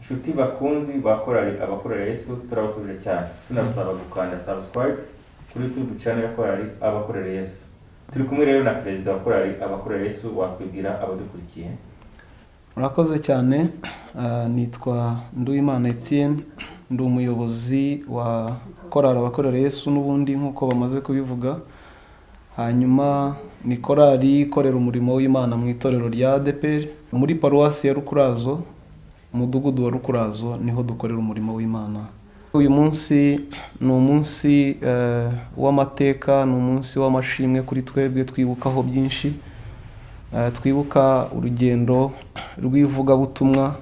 Inshuti bakunzi bakorari abakorera Yesu turabasubije cyane tunabasaba gukanda subscribe kuri YouTube channel yakorari abakorera Yesu. Turi kumwe rero na perezida wa korari abakorera Yesu wakwibwira abadukurikiye. Murakoze cyane, nitwa Rw'Imana Etienne, ndi umuyobozi wa korari abakorera Yesu n'ubundi nkuko bamaze kubivuga. Hanyuma ni korari ikorera umurimo w'Imana mu itorero rya ADEPR muri paruwasi ya Rukurazo, umudugudu wa Rukurazo niho dukorera umurimo w'Imana. Uyu munsi ni umunsi w'amateka, ni umunsi w'amashimwe kuri twebwe, twibukaho byinshi. Twibuka urugendo rw'ivugabutumwa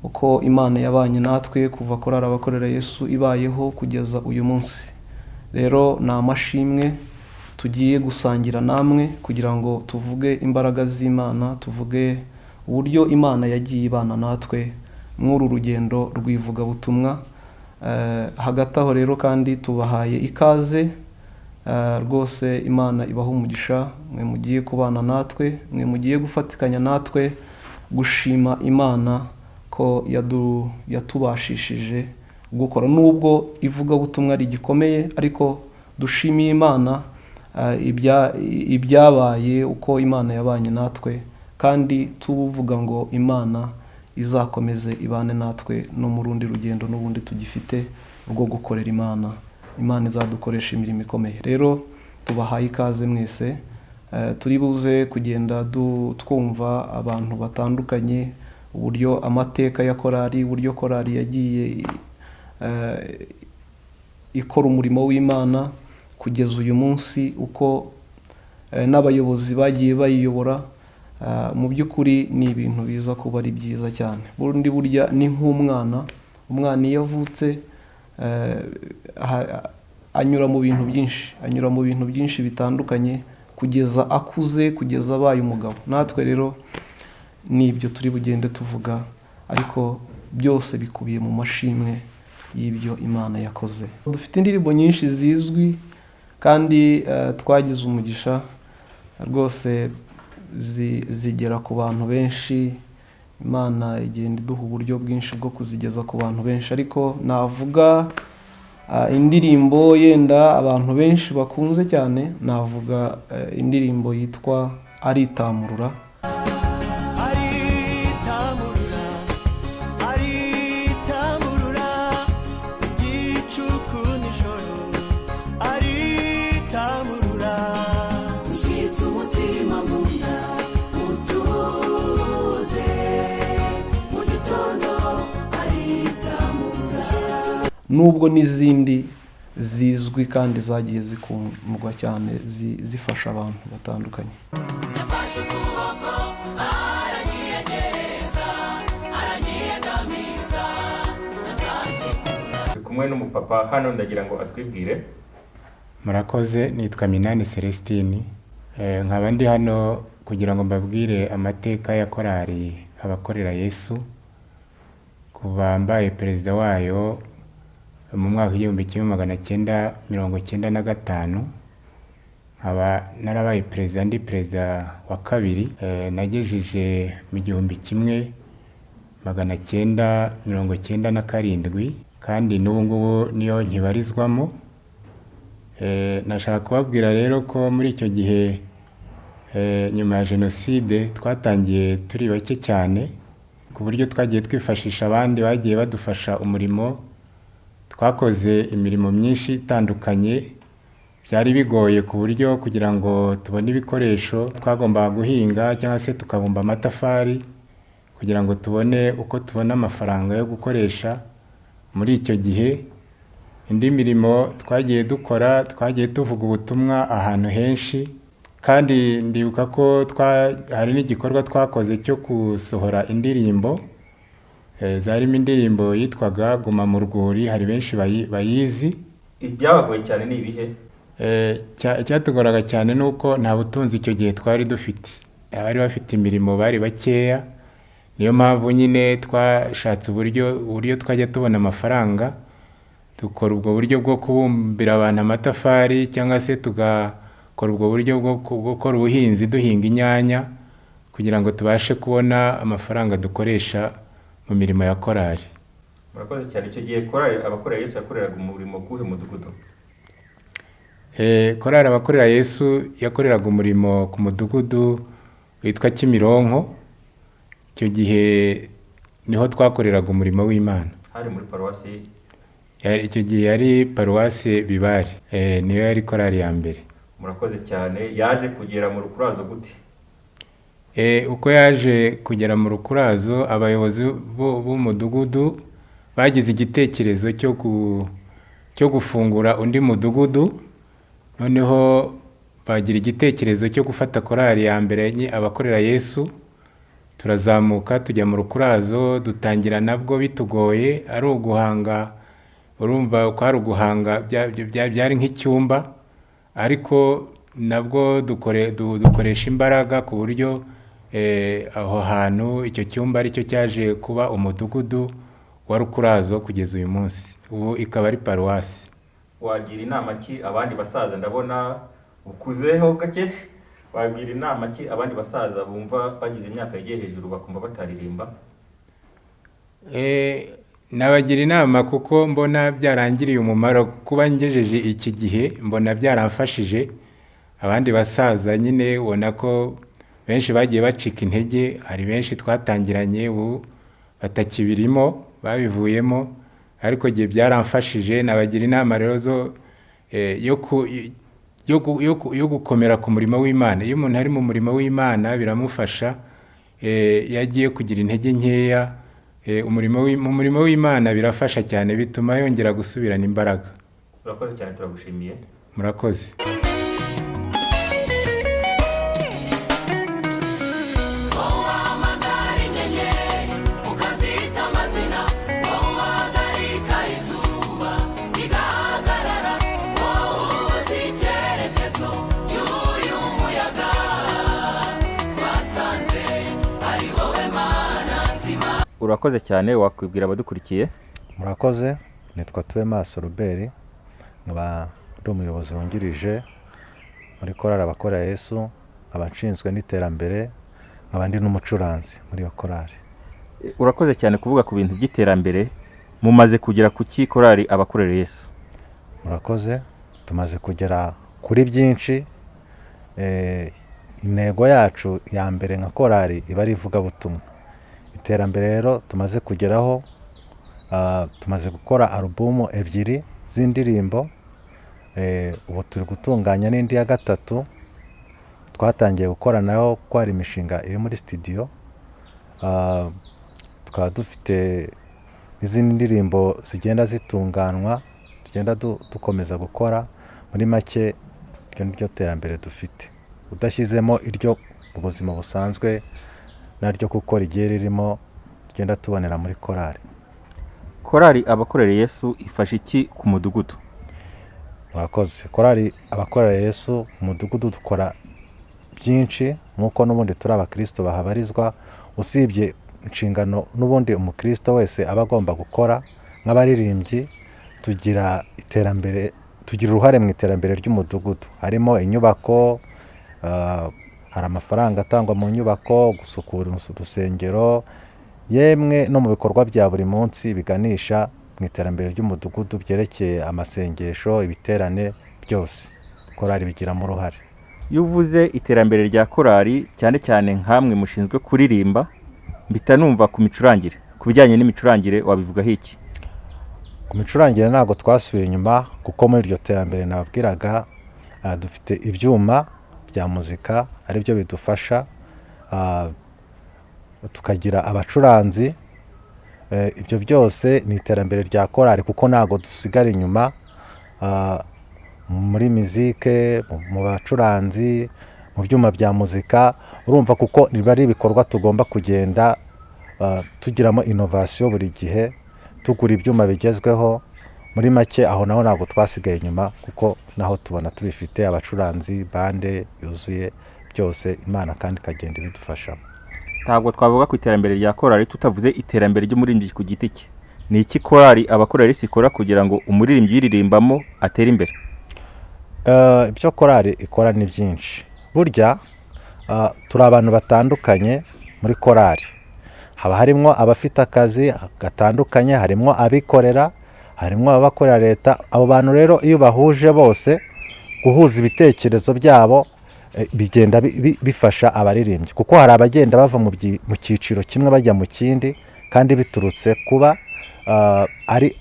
uko Imana yabanye natwe kuva korari abakorera Yesu ibayeho kugeza uyu munsi. Rero ni amashimwe tugiye gusangira namwe kugira ngo tuvuge imbaraga z'Imana, tuvuge uburyo Imana yagiye ibana natwe mw'uru rugendo rw'ivugabutumwa. Hagati aho rero kandi tubahaye ikaze, rwose Imana ibaha umugisha, mwe mugiye kubana natwe, mwe mugiye gufatikanya natwe gushima Imana ko yatubashishije gukora, nubwo ivugabutumwa rigikomeye ariko dushimiye Imana ibyabaye, uko Imana yabanye natwe, kandi tuvuga ngo Imana izakomeze ibane natwe no mu rundi rugendo n'ubundi tugifite rwo gukorera Imana. Imana izadukoresha imirimo ikomeye. Rero tubahaye ikaze mwese, turi buze kugenda twumva abantu batandukanye, uburyo amateka ya korari, uburyo korari yagiye ikora umurimo w'Imana kugeza uyu munsi, uko n'abayobozi bagiye bayiyobora. Mu by'ukuri ni ibintu biza kuba ari byiza cyane. Burundi burya ni nk'umwana, umwana iyo avutse anyura mu bintu byinshi bitandukanye kugeza akuze, kugeza abaye umugabo. Natwe rero nibyo turi bugende tuvuga, ariko byose bikubiye mu mashimwe y'ibyo Imana yakoze. Dufite indirimbo nyinshi zizwi kandi twagize umugisha rwose zigera ku bantu benshi. Imana igenda iduha uburyo bwinshi bwo kuzigeza ku bantu benshi, ariko navuga indirimbo yenda abantu benshi bakunze cyane, navuga indirimbo yitwa Aritamurura. Nubwo n'izindi zizwi kandi zagiye zikundwa cyane, zifasha abantu batandukanye. Kumwe n'umupapa hano, ndagira ngo atwibwire. Murakoze, nitwa Minani Celestine, nkaba ndi hano kugira ngo mbabwire amateka ya korari abakorera Yesu kuva mbaye perezida wayo mu mwaka w'1995. nkaba narabaye perezida, ndi perezida wa kabiri, nagejeje mu 1997 kandi n'ubu ngubu niyo nkibarizwamo. Nashaka kubabwira rero ko muri icyo gihe nyuma ya jenoside twatangiye turi bake cyane, ku buryo twagiye twifashisha abandi bagiye badufasha umurimo. Twakoze imirimo myinshi itandukanye, byari bigoye ku buryo kugira ngo tubone ibikoresho twagombaga guhinga cyangwa se tukabumba amatafari kugira ngo tubone uko tubona amafaranga yo gukoresha muri icyo gihe. Indi mirimo twagiye dukora, twagiye tuvuga ubutumwa ahantu henshi, kandi ndibuka ko hari n'igikorwa twakoze cyo gusohora indirimbo, zarimo indirimbo yitwaga Guma mu Rwuri, hari benshi bayizi. Ibyabagoye cyane ni ibihe? Icyatugoraga cyane nuko nta butunzi icyo gihe twari dufite, abari bafite imirimo bari bakeya. Niyo mpamvu nyine twashatse uburyo twajya tubona amafaranga, dukora ubwo buryo bwo kubumbira abantu amatafari, cyangwa se tugakora ubwo buryo bwo gukora ubuhinzi, duhinga inyanya kugira ngo tubashe kubona amafaranga dukoresha mu mirimo ya korali. Murakoze cyane. Icyo gihe korali abakorera Yesu yakoreraga umurimo kuhe mudugudu? Korali abakorera Yesu yakoreraga umurimo ku mudugudu witwa Kimironko. Icyo gihe niho twakoreraga umurimo w'Imana. Hari muri paruwasi? Icyo gihe yari paruwasi Bibari, niyo yari korali ya mbere. Murakoze cyane. Yaje kugera mu rukurazo gute? Uko yaje kugera mu rukurazo, abayobozi b'umudugudu bagize igitekerezo cyo gufungura undi mudugudu, noneho bagira igitekerezo cyo gufata korali ya mbere abakorera Yesu. Turazamuka tujya mu rukurazo, dutangira nabwo bitugoye, ari uguhanga, urumva ko ari uguhanga byari nk'icyumba, ariko nabwo dukoresha imbaraga ku buryo aho hantu icyo cyumba aricyo cyaje kuba umudugudu wa rukurazo kugeza uyu munsi. Ubu ikaba ari paruwasi. Wagira inama ki abandi basaza, ndabona ukuzeho gake, wagira inama ki abandi basaza bumva bagize imyaka yagiye hejuru bakumva bataririmba? Nabagira inama kuko mbona byarangiriye umumaro kuba ngejeje iki gihe, mbona byaramfashije. Abandi basaza nyine ubona ko benshi bagiye bacika intege, hari benshi twatangiranye ubu batakibirimo, babivuyemo, ariko gihe byaramfashije. Nabagira inama rero yo gukomera ku murimo w'Imana. Iyo umuntu ari mu murimo w'Imana biramufasha, yagiye kugira intege nkeya, mu murimo w'Imana birafasha cyane, bituma yongera gusubirana imbaraga. Murakoze cyane, turagushimiye. Murakoze. Urakoze cyane. Wakwibwira abadukurikiye? Murakoze. Nitwa Tumaze Robert, nkaba ndi umuyobozi wungirije muri korali abakorera Yesu, abanshinzwe n'iterambere, nkaba ndi n'umucuranzi muri iyo korali. Urakoze cyane kuvuga ku bintu by'iterambere. Mumaze kugera ku ki korali abakorera Yesu? Murakoze. Tumaze kugera kuri byinshi. Intego yacu ya mbere nka korali iba ari ivugabutumwa. Iterambere rero tumaze kugeraho, tumaze gukora alubumu 2 z'indirimbo. Ubu turi gutunganya n'indi ya 3. Twatangiye gukora nayo ko ari imishinga iri muri studio. Tukaba dufite izindi ndirimbo zigenda zitunganwa, tugenda dukomeza gukora. Muri make iryo terambere dufite, udashyizemo iryo ubuzima busanzwe naryo kuko rigiye ririmo, tugenda tubonera muri korali. Korali abakorera Yesu ifasha iki ku mudugudu? Murakoze. Korali abakorera Yesu mu mudugudu dukora byinshi, nkuko n'ubundi turi abakristo bahabarizwa, usibye inshingano n'ubundi umukristo wese aba agomba gukora. Nk'abaririmbyi tugira uruhare mu iterambere ry'umudugudu. Harimo inyubako, hari amafaranga atangwa mu nyubako, gusukura urusengero, yemwe no mu bikorwa bya buri munsi biganisha mu iterambere ry'umudugudu byerekeye amasengesho, ibiterane byose korali bigiramo uruhare. Iyo uvuze iterambere rya korali, cyane cyane nkamwe mushinzwe kuririmba, mbita numva ku micurangire. Ku bijyanye n'imicurangire wabivugaho iki? Ku micurangire ntabwo twasubiye inyuma, kuko muri iryo terambere nababwiraga dufite ibyuma bya muzika ari byo bidufasha, tukagira abacuranzi. Ibyo byose ni iterambere rya korali, kuko ntabwo dusigara inyuma muri muzike, mu bacuranzi, mu byuma bya muzika. Urumva kuko niba ari ibikorwa tugomba kugenda tugiramo innovation buri gihe, tugura ibyuma bigezweho. Muri make aho naho ntabwo twasigaye inyuma, kuko naho tubona tubifite abacuranzi, bande yuzuye byose, Imana kandi kagenda ibidufashamo. Ntabwo twavuga ku iterambere rya korali tutavuze iterambere ry'umuririmbyi ku giti cye. Ni iki korali abakorera Yesu ikora kugira ngo umuririmbyi yiririmbamo atere imbere? Ibyo korali ikora ni byinshi. Burya turi abantu batandukanye muri korali. haba harimo abafite akazi gatandukanye, harimo abikorera, harimo abakorera leta. Abo bantu rero iyo bahuje bose, guhuza ibitekerezo byabo bigenda bifasha abaririmbyi, kuko hari abagenda bava mu cyiciro kimwe bajya mu kindi, kandi biturutse kuba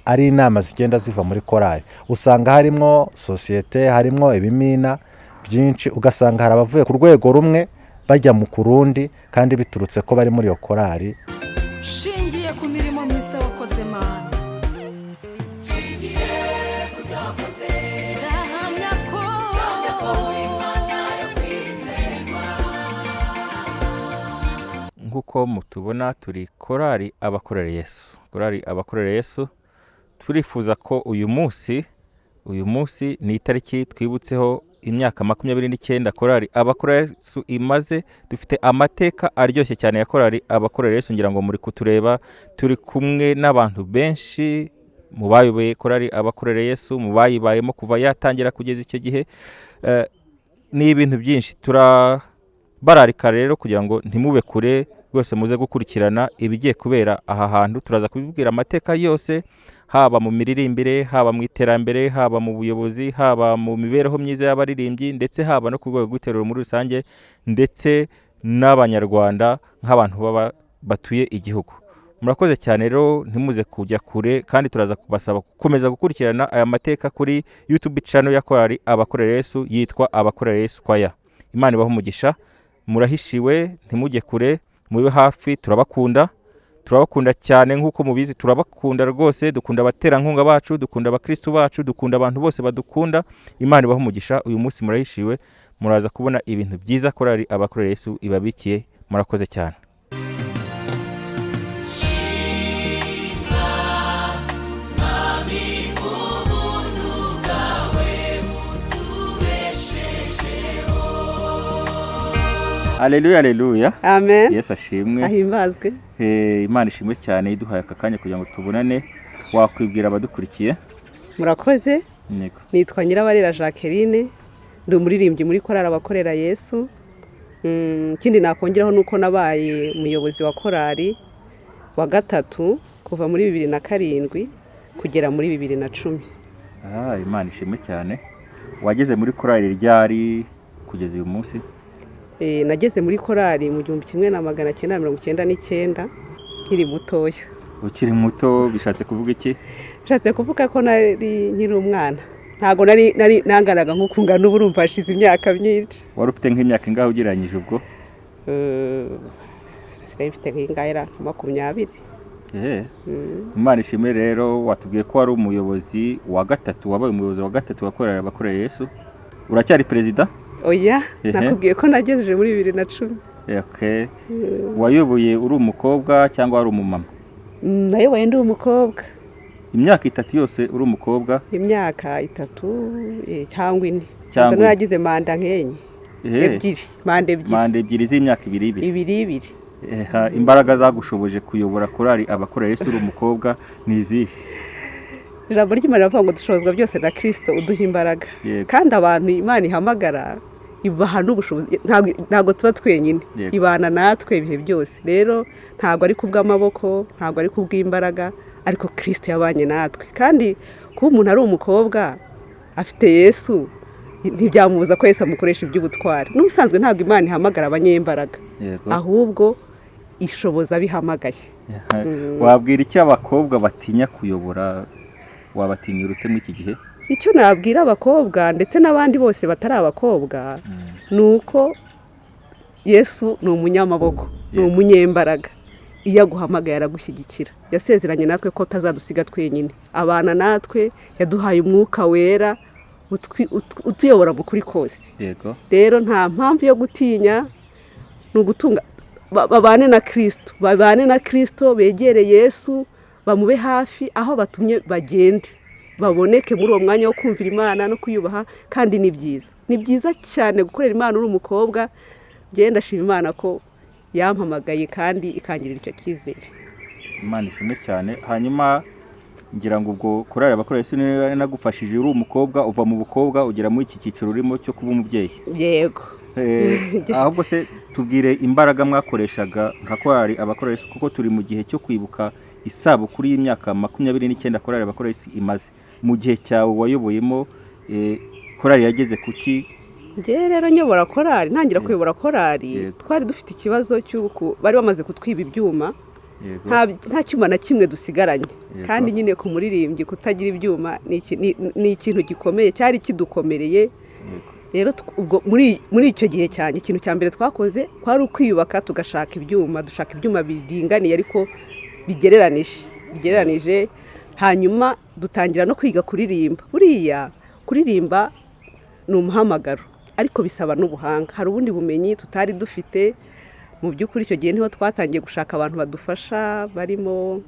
ari inama zigenda ziva muri korali. Usanga harimo sosiyete, harimo ibimina byinshi, ugasanga hari abavuye ku rwego rumwe bajya mu kurundi, kandi biturutse ko bari muri iyo korali. Shingiye ku mirimo myiza wakoze Mana, shingiye ku byakoze, ndahamya ko Imana yakwizerwa. Nk'uko mutubona turi korali abakorera Yesu, korali abakorera Yesu. Turifuza ko uyu munsi ni itariki twibutseho imyaka 29 korali abakorera Yesu imaze. Dufite amateka aryoshye cyane ya korali abakorera Yesu, ngira ngo muri kutureba turi kumwe n'abantu benshi mu bayoboye korali abakorera Yesu, mu bayibayemo kuva yatangira kugeza icyo gihe. Ni ibintu byinshi turabararika rero kugira ngo ntimube kure rwose, muze gukurikirana ibigiye kubera aha hantu. Turaza kubibwira amateka yose, haba mu miririmbire, haba mu iterambere, haba mu buyobozi, haba mu mibereho myiza y'abaririmbyi, ndetse haba no ku rwego rw'iterambere muri rusange, ndetse n'abanyarwanda nk'abantu batuye igihugu. Murakoze cyane rero, ntimuze kujya kure, kandi turaza kubasaba gukomeza gukurikirana aya mateka kuri YouTube channel ya korali abakorera Yesu, yitwa Abakorera Yesu Choir. Imana ibahe umugisha, murahishiwe, ntimujye kure, mube hafi. Turabakunda cyane, nk'uko mubizi turabakunda rwose. Dukunda abaterankunga bacu, dukunda abakristo bacu, dukunda abantu bose badukunda. Imana ibahe umugisha. Uyu munsi murahishiwe, muraza kubona ibintu byiza korali abakorera Yesu ibabikiye. Murakoze cyane. Haleluya, haleluya. Amen. Yesu ashimwe. Ahimbazwe. Imana ishimwe cyane iduhaye aka kanya kugira ngo tubonane. Wakwibwira abadukurikiye? Murakoze. Yego. Nitwa Nyirabarera Jacqueline, ndi umuririmbyi muri korali abakorera Yesu. Ikindi nakongeraho nuko nabaye umuyobozi wa korali wa gatatu kuva muri 2007 kugera muri 2010. Imana ishimwe cyane. Wageze muri korali ryari kugeza uyu munsi? Nageze muri korali mu 1999 nkiri mutoya. Ukiri muto bishatse kuvuga iki? Bishatse kuvuga ko nari nkiri umwana. Ntago nari nanganaga nk'uko ngana ubu, urumva hashize imyaka myinshi. Wari ufite nk'imyaka ingahe ugereranyije ubwo? Sinari mfite nk'ingahera 20. Imana ishimwe rero, watubwiye ko wari umuyobozi wa gatatu, wabaye umuyobozi wa gatatu wakorera abakorera Yesu. Uracyari perezida? Oya, nakubwiye ko nagejeje muri 2010. Okay. Wayoboye uri umukobwa cyangwa wari umumama? Nayoboye ndi umukobwa. Imyaka 3 yose uri umukobwa? Imyaka 3 cyangwa 4. Cyangwa naragize manda nkenye. Manda ebyiri z'imyaka 2. 2. Imbaraga zagushoboje kuyobora korali abakorera Yesu uri umukobwa ni izihe? Ijambo ry'Imana rivuga ngo dushobozwa byose na Kristo uduha imbaraga. Kandi abantu Imana ihamagara ibaha n'ubushobozi, ntago tuba twenyine. Ibana natwe ibihe byose. Rero ntago ari kubw'amaboko, ntago ari kubw'imbaraga, ariko Kristo yabanye natwe. Kandi kuba umuntu ari umukobwa afite Yesu ntibyamubuza ko Yesu amukoresha iby'ubutwari. N'ubusanzwe ntago Imana ihamagara abanyembaraga, ahubwo ishoboza bihamagaye. Wabwira iki abakobwa batinya kuyobora? Wabatinyira ute muri iki gihe? Icyo nabwira abakobwa ndetse n'abandi bose batari abakobwa nuko Yesu ni umunyamaboko, ni umunyembaraga. Iyo aguhamagaye aragushyigikira. Yasezeranye natwe ko tazadusiga twenyine. Abana natwe, yaduhaye umwuka wera utuyobora mu kuri kose. Yego. Rero nta mpamvu yo gutinya, nugutunga babane na Kristo. Babane na Kristo, begere Yesu, bamube hafi, aho batumye bagende. Baboneke muri uwo mwanya wo kumvira Imana no kuyubaha, kandi ni byiza. Ni byiza cyane gukorera Imana uri umukobwa. Ngenda shima Imana ko yampamagaye kandi ikangirira icyo cyizere. Imana ishimwe cyane. Hanyuma ngira ngo ubwo korali abakorera Yesu niwe nagufashije uri umukobwa, uva mu bukobwa ugera muri iki cyiciro urimo cyo kuba umubyeyi. Yego. ahubwo se tubwire imbaraga mwakoreshaga nka korali abakorera Yesu, kuko turi mu gihe cyo kwibuka isabukuru y'imyaka 29 korali abakorera Yesu imaze. Mu gihe cyawe wayoboyemo korali yageze kuki? Njye rero nyobora korali, ntangira kuyobora korali, twari dufite ikibazo cy'uko bari bamaze kutwiba ibyuma, nta cyuma na kimwe dusigaranye, kandi nyine ku muririmbyi kutagira ibyuma ni ikintu gikomeye, cyari kidukomereye. Rero ubwo muri icyo gihe cyane ikintu cya mbere twakoze kwari ukwiyubaka, tugashaka ibyuma, dushaka ibyuma biringaniye ariko bigereranije, hanyuma dutangira no kwiga kuririmba. Buriya kuririmba ni umuhamagaro, ariko bisaba n'ubuhanga. Hari ubundi bumenyi tutari dufite. Mu by'ukuri icyo gihe niho twatangiye gushaka abantu badufasha, barimo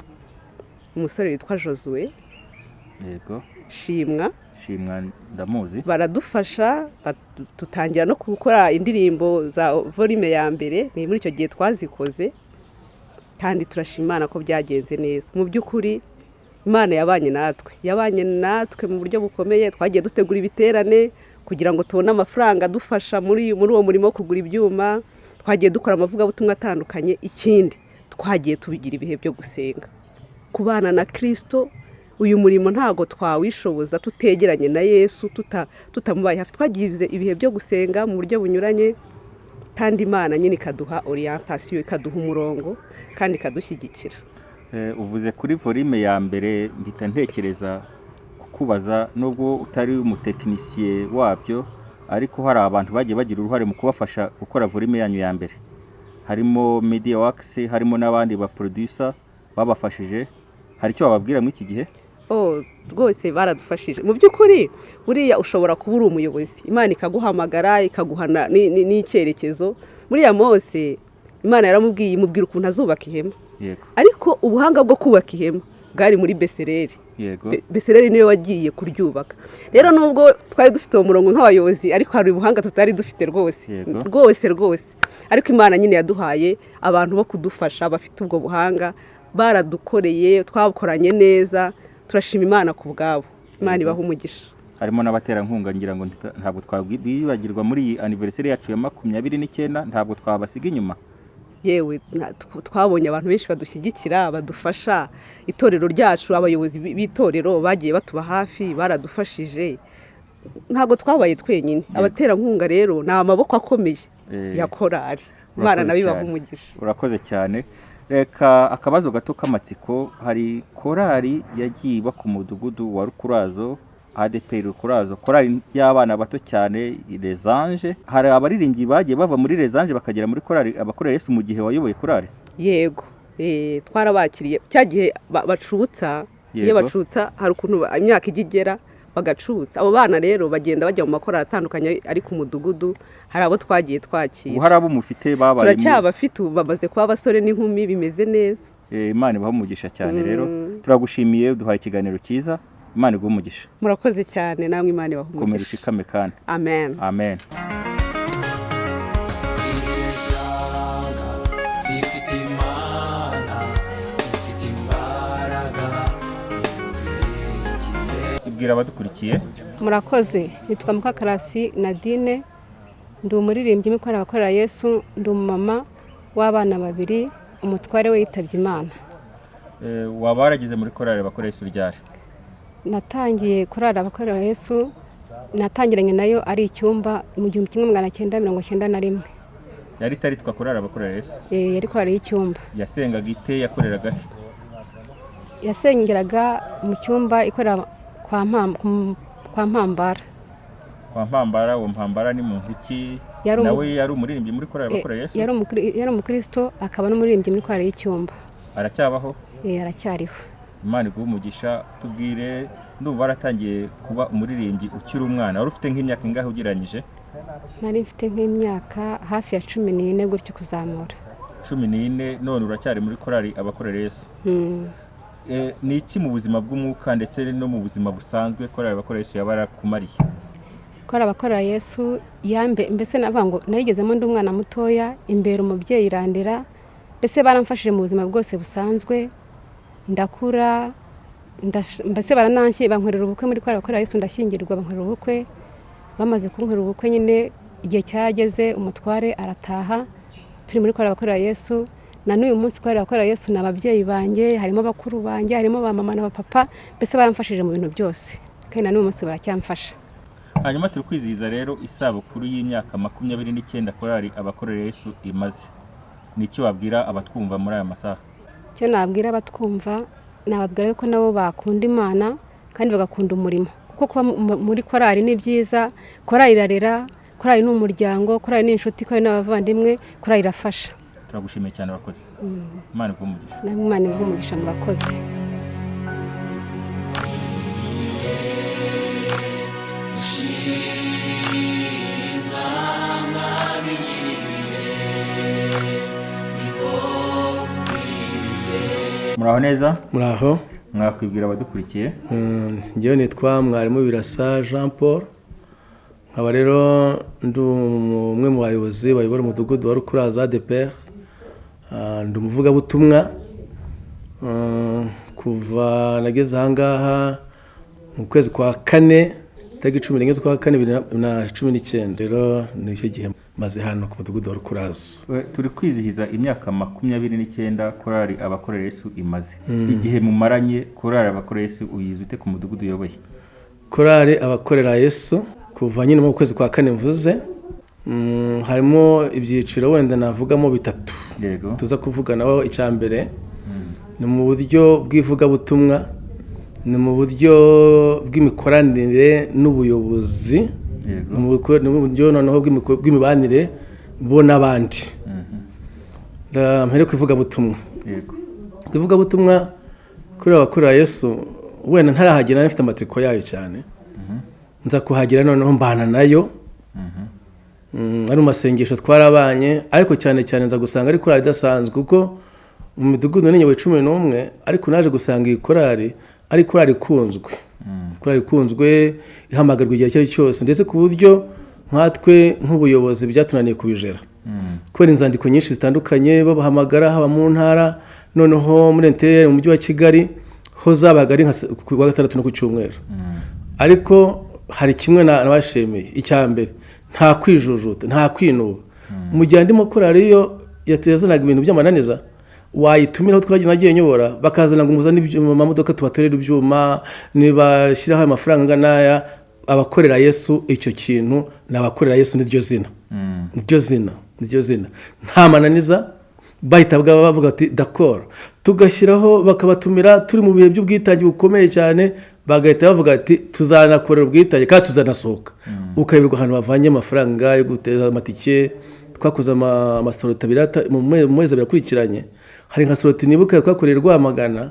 umusore witwa Josué, Shimwa ndamuzi, baradufasha, tutangira no gukora indirimbo za volume ya mbere. Ni muri icyo gihe twazikoze, kandi turashima Imana ko byagenze neza. Mu by'ukuri Imana yabanye natwe mu buryo bukomeye. Twagiye dutegura ibiterane kugira ngo tubone amafaranga adufasha muri uwo murimo wo kugura ibyuma. Twagiye dukora amavugabutumwa atandukanye. Ikindi twagiye tubigira ibihe byo gusenga, kubana na Kristo. Uyu murimo ntago twawishoboza tutegeranye na Yesu, tutamubaye hafi. Twagize ibihe byo gusenga mu buryo bunyuranye, kandi Imana nyine ikaduha orientation, ikaduha umurongo, kandi ikadushyigikira. Uvuze kuri volume ya mbere, mpita ntekereza kukubaza, nubwo utari umutekinisiye wabyo, ariko hari abantu bagiye bagira uruhare mu kubafasha gukora volume yanyu ya mbere. Harimo Media Works, harimo n'abandi ba producer babafashije. Hari icyo bababwira muri iki gihe? Rwose baradufashije. Mu by'ukuri buriya ushobora kuba uri umuyobozi, Imana ikaguhamagara, ikaguhana n'icyerekezo. Buriya Mose Imana yaramubwiye, imubwira ukuntu azubaka ihema, ariko ubuhanga bwo kubaka ihema bwari muri Besereri. Besereri niwe wagiye kuryubaka. Rero nubwo twari dufite uwo murongo nk'abayobozi, ariko hari ubuhanga tutari dufite rwose. Ariko Imana nyine yaduhaye abantu bo kudufasha bafite ubwo buhanga, baradukoreye, twakoranye neza. Turashima Imana ku bwabo. Imana ibaha umugisha. Harimo n'abaterankunga, ngira ngo ntabwo twabibagirwa muri iyi anniversary yacu ya 29, ntabwo twabasiga inyuma. Yewe twabonye abantu benshi badushyigikira, badufasha. Itorero ryacu, abayobozi b'itorero bagiye batuba hafi, baradufashije. Ntabwo twabaye twenyine. Abaterankunga rero ni amaboko akomeye ya korali. Imana nabibaha umugisha. Urakoze cyane. Reka akabazo gato k'amatsiko, hari korali yagiye iba ku mudugudu wa Rukurazo, ADP Rukurazo, korali y'abana bato cyane, Les Anges. Hari abaririmbyi bagiye bava muri Les Anges bakagera muri korali abakorera Yesu mu gihe wayoboye korali? Yego, twarabakiriye. Cyagihe bacutsa, iyo bacutsa hari ukuntu imyaka igigera bagacutsa. Abo bana rero bagenda bajya mu makorali atandukanye ari ku mudugudu. Hari abo twagiye twakira. Hari abo mufite babaye? Turacyabafite, bamaze kuba abasore n'inkumi, bimeze neza. Imana ibaha umugisha cyane. Rero turagushimiye, duhaye ikiganiro cyiza. Imana iguha umugisha. Murakoze cyane, namwe Imana ibaha umugisha. Komera ishikame kandi. Amen. Ibwira abadukurikiye. Murakoze. Nitwa Mukakarasi Nadine, ndi umuririmbyi mikorera abakorera Yesu, ndi umumama w'abana 2, umutware we yitabye Imana. Waba warageze muri korali abakorera Yesu ryari? Natangiye korali abakorera Yesu, natangiranye nayo ari icyumba mu 1991. Yari taritwa korali abakorera Yesu? Yari korali y'icyumba. Yasengaga ite, yakoreraga he? Yasengeraga mu cyumba ikorera kwa Mpambara. Kwa Mpambara, uwo Mpambara ni muntu ki? Nawe yari umuririmbyi muri korali abakorera Yesu? Yari umukristo, akaba n'umuririmbyi muri korali y'icyumba. Aracyabaho? Aracyariho. Imana iguha umugisha. Tubwire, ndumva waratangiye kuba umuririmbyi ukiri umwana. Wari ufite nk'imyaka ingahe ugereranyije? Nari mfite nk'imyaka hafi ya 14 gutyo kuzamura. 14, none uracyari muri korali abakorera Yesu. Ni iki mu buzima bw'umwuka ndetse no mu buzima busanzwe korali abakorera Yesu yabarakumariye? Korali abakorera Yesu mbese navango nayigezemo ndi umwana mutoya, imbere umubyeyi irandera, mbese baramfashije mu buzima bwose busanzwe. Ndakura, mbese barananshye, bankorera ubukwe muri korali abakorera Yesu, ndashyingirwa, bankorera ubukwe. Bamaze kunkorera ubukwe nyine igihe cyageze umutware arataha turi muri korali abakorera Yesu na n'uyu munsi korali abakorera Yesu n'ababyeyi banjye harimo bakuru banjye harimo ba mama na papa mbese baramfashije mu bintu byose kandi na n'uyu munsi baracyamfasha. Hanyuma turi kwizihiza rero isabukuru y'imyaka 29 korali abakorera Yesu imaze. Niki wabwira abatwumva muri aya masaha? Cyo nabwira abatwumva nababwira yuko nabo bakunda Imana kandi bagakunda umurimo kuko muri korali ni byiza, korali irarera, korali ni umuryango, korali ni inshuti, korali n'abavandimwe, korali irafasha. Turagushimiye cyane abakozi. Imana igumugisha. Imana igumugisha murakoze. Muraho neza? Muraho. Mwakwibwira abadukurikiye? Njyewe nitwa Mwarimu Birasa Jean Paul. Nkaba rero ndi umwe mu bayobozi bayobora umudugudu wa Rukuraza ADPR. Ndi umuvugabutumwa. Kuva nageze ahangaha mu kwezi kwa 4 tariki 14 z'ukwa 4 2019 rero nicyo gihe maze hano ku mudugudu wa Rukuraza. Turi kwizihiza imyaka 29 korali abakorera Yesu imaze. Igihe mumaranye korali abakorera Yesu uyizute ku mudugudu uyoboye? Korali abakorera Yesu kuva nyine mu kwezi kwa 4 mvuze harimo ibyiciro wenda navugamo bitatu. Yego. Tuza kuvuga naho icyambere ni mu buryo bw'ivugabutumwa, ni mu buryo bw'imikoranire n'ubuyobozi, mu buryo noneho bw'imibanire bo n'abandi. Mpere kwivugabutumwa. Yego. Kwivugabutumwa kuri abakorera Yesu wenda ntarahagera nifite amatsiko yayo cyane. Nza kuhagera noneho mbana nayo. Ari masengesho twarabanye ariko cyane cyane nza gusanga ari korali idasanzwe kuko mu midugudu n'inyewe 11 ariko naje gusanga iyi korali ari korali ikunzwe. Korali ikunzwe ihamagarwa igihe cyose ndetse ku buryo nkatwe nk'ubuyobozi byatunaniye kubijera. Kubera inzandiko nyinshi zitandukanye babahamagara haba mu ntara noneho muri interieur mu mujyi wa Kigali ho zabaga ari ku wa gatandatu no ku cyumweru. Ariko hari kimwe nabashimiye icyambere nta kwijujuta nta kwinuba. Mu gihe ndimo korali yo yatezanaga ibintu by'amananiza wayitumiraho twagiye nyobora bakazana ngo umuzane ibyuma mamodoka tubaterera ibyuma nibashyiraho amafaranga naya abakorera Yesu icyo kintu nabakorera Yesu niryo zina. Niryo zina nta mananiza bahita bavuga ati d'accord tugashyiraho bakabatumira turi mu bihe by'ubwitange bukomeye cyane bagahita bavuga ati tuzanakorera ubwitange kandi tuzanasohoka. Ukayibirwa ahantu bavanye amafaranga yo guteza amatike twakoze amasoroti abirata mu mwezi birakurikiranye. Hari nka soroti nibuka twakoreye Rwamagana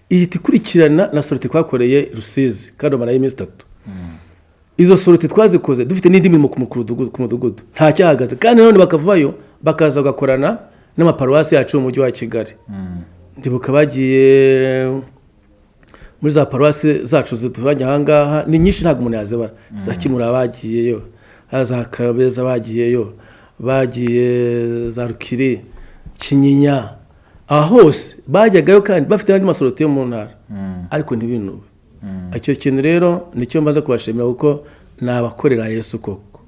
ihita ikurikirana na soroti twakoreye Rusizi kandi mara y'imisi 3. Izo soroti twazikoze dufite n'indi mirimo ku mudugudu nta cyahagaze kandi none bakavayo bakaza gakorana n'amaparuwasi yacu mu mujyi wa Kigali. Ndibuka bagiye muri za paruwasi zacu zituranye ahangaha ni nyinshi ntabwo umuntu yazebara. Za Kimura bagiyeyo, za Kabeza bagiyeyo, bagiye za Rukiri, Kinyinya, hose bajyagayo kandi bafite n'andi masoroti yo mu ntara ariko ntibinube. Icyo kintu rero nicyo mbaza kubashimira kuko nabakorera Yesu koko.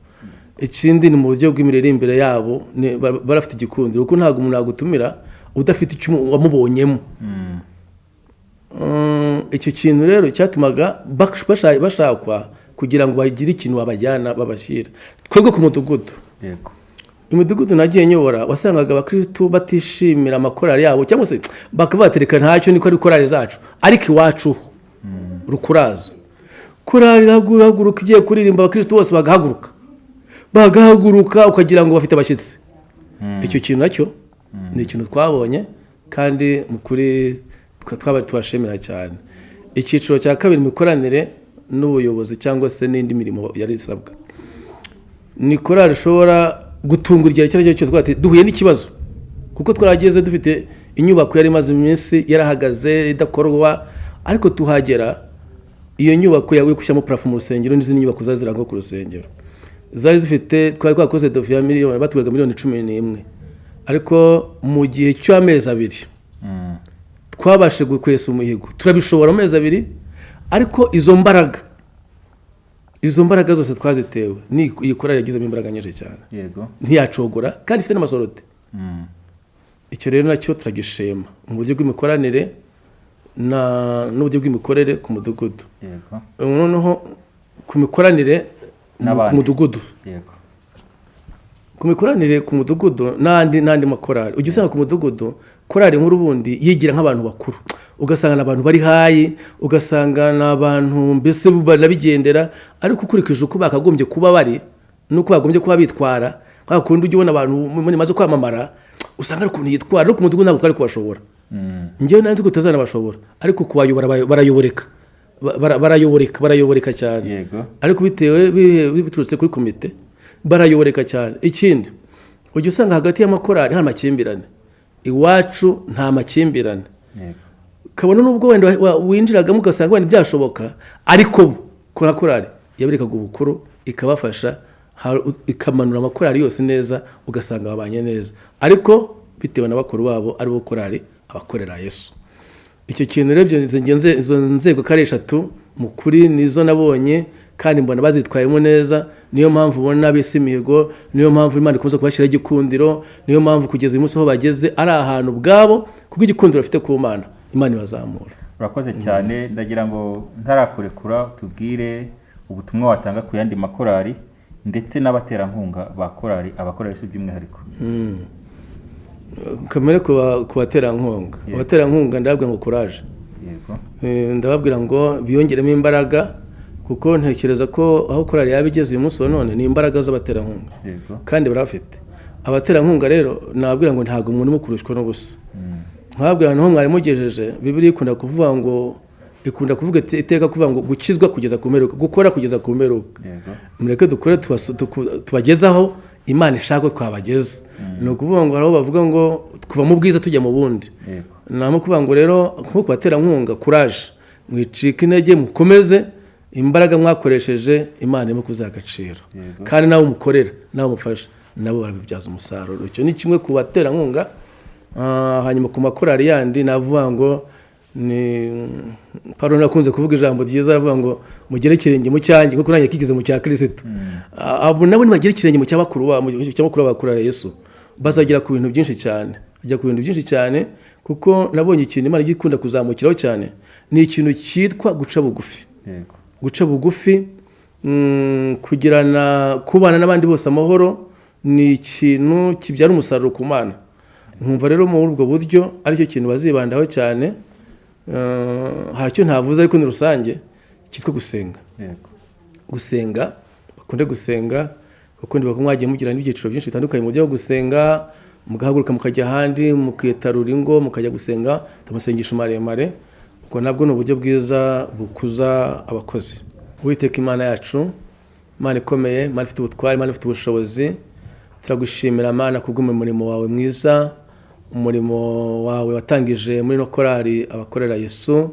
Ikindi ni mu buryo bw'imiririmbire yabo barafite igikundiro kuko ntabwo umuntu yagutumira udafite icyo wamubonyemo. Icyo kintu rero cyatumaga bashakwa kugira ngo bagire ikintu babajyana babashyira twebwe ku mudugudu. Yego. Imidugudu nagiye nyobora wasangaga abakristo batishimira amakorali yabo cyangwa se bakabatereka ntacyo niko ari korali zacu ariko iwacu Rukuraza korali haguruka igiye kuririmba abakristo bose bagahaguruka ukagira ngo bafite abashyitsi. Icyo kintu nacyo ni ikintu twabonye kandi mukuri twabashimira cyane. Icyiciro cya kabiri mikoranire n'ubuyobozi cyangwa se n'indi mirimo yari isabwa ni korali ishobora gutungura igihe cyose cyose duhuye n'ikibazo kuko twarageze dufite inyubako yari maze iminsi yarahagaze idakorwa ariko tuhagera iyo nyubako yawe kushyamo parafo mu rusengero n'izindi nyubako zaziranga ku rusengero zari zifite twari twakoze doviya miliyoni batwaga miliyoni 11 ariko mu gihe cy'amezi 2 twabashe gukwesa umuhigo turabishobora amezi 2 ariko izo izo mbaraga zose twazitewe ni iyi korali yagizemo imbaraga nyinshi cyane yego ntiyacogora kandi ifite n'amasorote icyo rero nacyo turagishema mu buryo bw'imikoranire n'uburyo bw'imikorere ku mudugudu yego noneho ku mikoranire ku mudugudu yego ku mikoranire ku mudugudu n'andi makorali ujya usanga ku mudugudu korali nkuru bundi yigira nk'abantu bakuru ugasanga n'abantu bari hayi ugasanga n'abantu mbese banabigendera ariko ukurikije uko bakagombye kuba bari nuko bagombye kuba bitwara kwa kundi ujya ubona abantu maze kwamamara usanga ari ukuntu yitwara no ku mudugudu ntabwo twari kubashobora njyewe nanzi ko utazana bashobora ariko kubayobora barayoboreka cyane ariko bitewe biturutse kuri komite barayoboreka cyane ikindi ujya usanga hagati y'amakorali hari amakimbirane iwacu nta makimbirane kabona n'ubwo wenda winjiragamo ugasanga wenda byashoboka ariko kora korali yaberekaga ubukuru ikabafasha ikamanura amakorali yose neza ugasanga babanye neza ariko bitewe n'abakuru babo ari bo korali abakorera Yesu icyo kintu rero izo nzego kare 3 mu kuri nizo nabonye kandi mbona bazitwayemo neza niyo mpamvu ubona bise imihigo niyo mpamvu Imana ikomeza kubashyira igikundiro niyo mpamvu kugeza uyu munsi aho bageze ari ahantu bwabo kuko igikundiro bafite ku Mana Imana ibazamura. Urakoze cyane ndagira ngo ntarakurekura tubwire ubutumwa watanga ku yandi makorali ndetse n'abaterankunga ba korali abakorera Yesu by'umwihariko. Kamere ku baterankunga abaterankunga ndababwira ngo courage ndababwira ngo biyongeremo imbaraga kuko ntekereza ko aho korali yabigeze uyu munsi wa none ni imbaraga z'abaterankunga kandi barafite abaterankunga rero nababwira ngo ntago umuntu mukurushwa no gusa nkababwira naho mwari mugejeje Bibiliya ikunda kuvuga ngo ikunda kuvuga iteka kuvuga ngo gukizwa kugeza ku mperuka gukora kugeza ku mperuka mureke dukore tubagezaho Imana ishaka twabageza no kuvuga ngo haraho bavuga ngo kuva mu bwiza tujya mu bundi namo kuvuga ngo rero nko kubaterankunga courage mwicika intege mukomeze imbaraga mwakoresheje Imana irimo kuzagaciro kandi nawe umukorera nawe umufasha nabo barabibyaza umusaruro icyo ni kimwe ku baterankunga hanyuma ku makorali yandi navuga ngo ni Paulo nakunze kuvuga ijambo ryiza avuga ngo mugere kirenge mu cyanjye kuko nanjye kigeze mu cya Kristo abo nabo ni bagere kirenge mu cyabakuru bakorera Yesu bazagira ku bintu byinshi cyane ajya ku bintu byinshi cyane kuko nabonye ikintu Imana igikunda kuzamukiraho cyane ni ikintu cyitwa guca bugufi guca bugufi kugirana kubana n'abandi bose amahoro ni ikintu kibyara umusaruro ku Mana nkumva rero mu ubwo buryo aricyo kintu bazibandaho cyane hari icyo ntavuze ariko ni rusange cyitwa gusenga gusenga bakunde gusenga kuko ndibuka mwagiye mugira n'ibyiciro byinshi bitandukanye mu byo gusenga mugahaguruka mukajya ahandi mukitarura ingo mukajya gusenga tamasengesho maremare ubwo nabwo ni uburyo bwiza bukuza abakozi Uwiteka Imana yacu Imana ikomeye Imana ifite ubutwari Imana ifite ubushobozi turagushimira Mana kubw'umurimo wawe mwiza umurimo wawe watangije muri no korali abakorera Yesu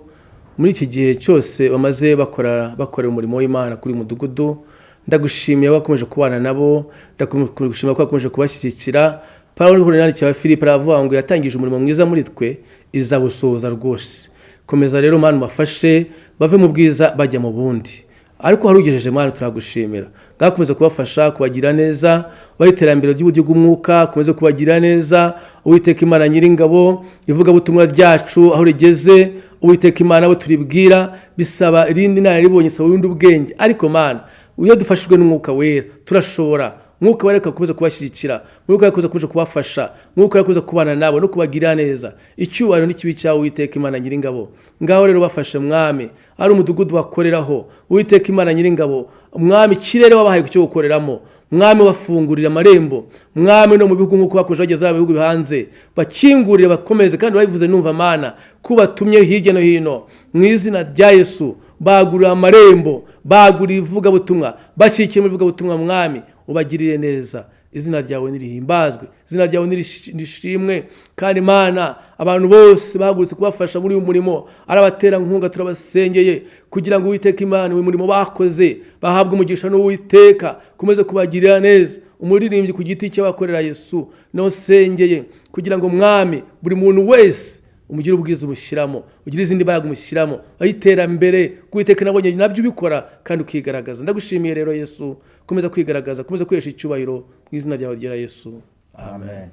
muri iki gihe cyose bamaze bakora umurimo w'Imana kuri mudugudu ndagushimiye wakomeje kubana nabo ndagushimira ko wakomeje kubashyigikira Paulo Hurunani cya Filipe aravuga ngo yatangije umurimo mwiza muri twe izabusoza rwose komeza rero Mana bafashe bave mu bwiza bajya mu bundi ariko harugejeje Mana turagushimira gakomeza kubafasha kubagira neza bayiterambere ry'uburyo bw'umwuka komeza kubagira neza Uwiteka Imana nyiringabo ivuga butumwa ryacu aho rigeze Uwiteka Imana abo turibwira bisaba irindi naribonye saba undi ubwenge ariko Mana uyo dufashijwe n'umwuka wera turashobora mwuka wareka kubuza kubashyigikira mwuka wareka kubuza kubafasha mwuka wareka kubuza kubana nabo no kubagira neza icyubahiro n'ikibi cyawe Uwiteka Imana nyiringabo ngaho rero bafashe mwami ari umudugudu bakoreraho Uwiteka Imana nyiringabo mwami kirere wabahaye cyo gukoreramo mwami wafungurira amarembo mwami no mu bihugu nkuko bakoje bageza mu bihugu bihanze bakingurire bakomeze kandi bayivuze numva Mana kubatumye hirya no hino mu izina rya Yesu bagurira amarembo bagurira ivugabutumwa bashyikiye mu ivugabutumwa mwami ubagirire neza izina ryawe nirihimbazwe izina ryawe nirishimwe kandi Mana abantu bose bahagurutse kubafasha muri uyu murimo arabatera nkunga turabasengeye kugira ngo Uwiteka Imana uyu murimo bakoze bahabwe umugisha n'Uwiteka kumeze kubagirira neza umuririmbyi ku giti cy'abakorera Yesu no sengeye kugira ngo mwami buri muntu wese umugire ubwiza umushyiramo, ugire izindi mbaraga umushyiramo, ayiterambere kuwiteka nabonye nabyo ubikora kandi ukigaragaza. Ndagushimiye rero Yesu, komeza kwigaragaza, komeza kwihesha icyubahiro mu izina ryawe ryera Yesu, amen.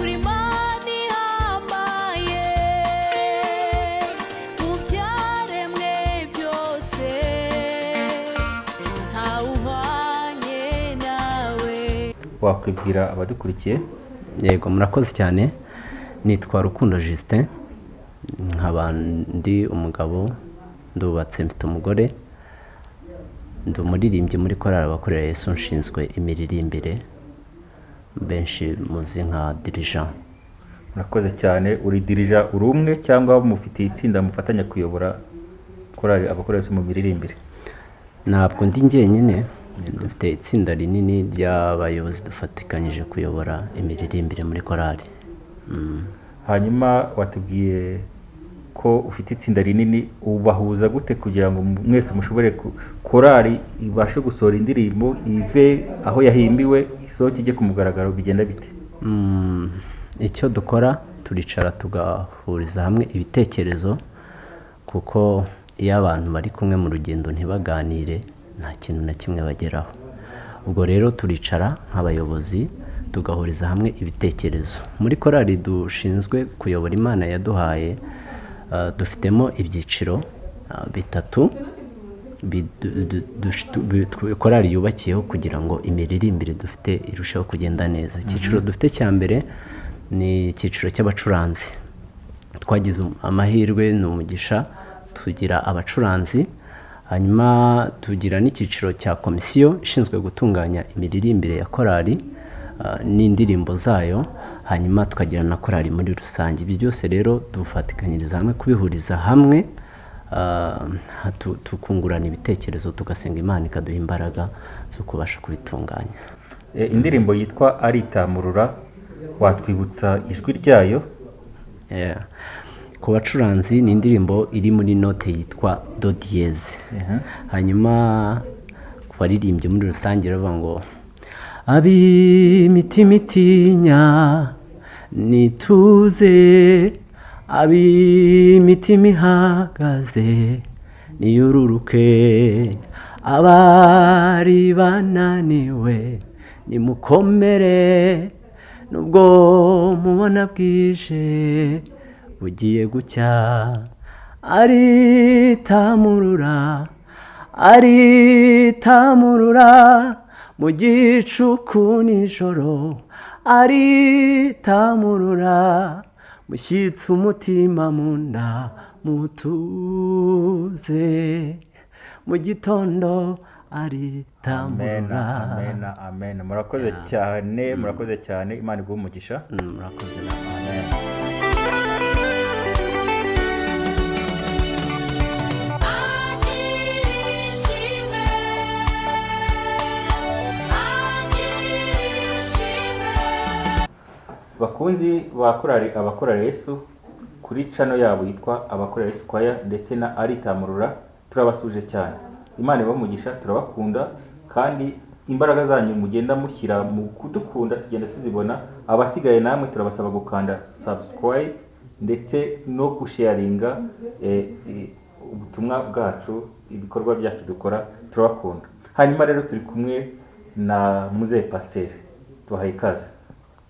uri Imana ihambaye mu byaremwe byose, ntawe uhwanye nawe. wakwibwira abadukurikiye? Yego, murakoze cyane. Nitwa Rukundo Justin, nkaba ndi umugabo, ndubatse, mfite umugore, ndi umuririmbyi muri korali abakorera Yesu, nshinzwe imiririmbire, benshi muzi nka dirija. murakoze cyane. uri dirija uri umwe cyangwa mufitiye itsinda mufatanya kuyobora korali abakorera Yesu mu miririmbire? Ntabwo ndi njyenyine, dufite itsinda rinini ry'abayobozi dufatikanyije kuyobora imiririmbire muri korali. hanyuma watubwiye ko ufite itsinda rinini, ubahuza gute kugira ngo mwese mushobore korali ibashe gusohora indirimbo ive aho yahimbiwe isohoke ijye ku mugaragaro, bigenda bite? Icyo dukora, turicara tugahuriza hamwe ibitekerezo, kuko iyo abantu bari kumwe mu rugendo ntibaganire nta kintu na kimwe bageraho. Ubwo rero turicara nk'abayobozi tugahuriza hamwe ibitekerezo. Muri korali dushinzwe kuyobora Imana yaduhaye, dufitemo ibyiciro bitatu korali yubakiyeho kugira ngo imiririmbire dufite irusheho kugenda neza. Icyiciro dufite cya mbere ni icyiciro cy'abacuranzi. Twagize amahirwe n'umugisha tugira abacuranzi, hanyuma tugira n'icyiciro cya komisiyo ishinzwe gutunganya imiririmbire ya korali n'indirimbo zayo, hanyuma tukagira na korali muri rusange. Ibi byose rero dufatikanyiriza hamwe kubihuriza hamwe, tukungurana ibitekerezo, tugasenga Imana ikaduha imbaraga zo kubasha kubitunganya. indirimbo yitwa Aritamurura, watwibutsa ijwi ryayo? Ku bacuranzi ni indirimbo iri muri note yitwa do diyeze. Hanyuma ku baririmbyi muri rusange baravuga ngo ab'imitima itinya nituze, ab'imitima ihagaze niyururuke, abari bananiwe nimukomere, nubwo mubona bwije bugiye gucya. Aritamurura, aritamurura mu gicuku nijoro, aritamurura mushyitse umutima mu nda, mutuze mu gitondo aritamurura. Amen, amen. Murakoze cyane, murakoze cyane. Imana iguhe umugisha. Murakoze namwe. Amen. Bakunzi ba korali abakorera Yesu, kuri channel yabo yitwa abakorera Yesu kwaya ndetse na Aritamurura, turabasuje cyane. Imana ibamugisha, turabakunda kandi imbaraga zanyu mugenda mushyira mu kudukunda tugenda tuzibona. Abasigaye namwe turabasaba gukanda subscribe ndetse no gusharinga ubutumwa bwacu, ibikorwa byacu dukora. Turabakunda. Hanyuma rero turi kumwe na Muzehe Pasteur, tuhaye ikaze.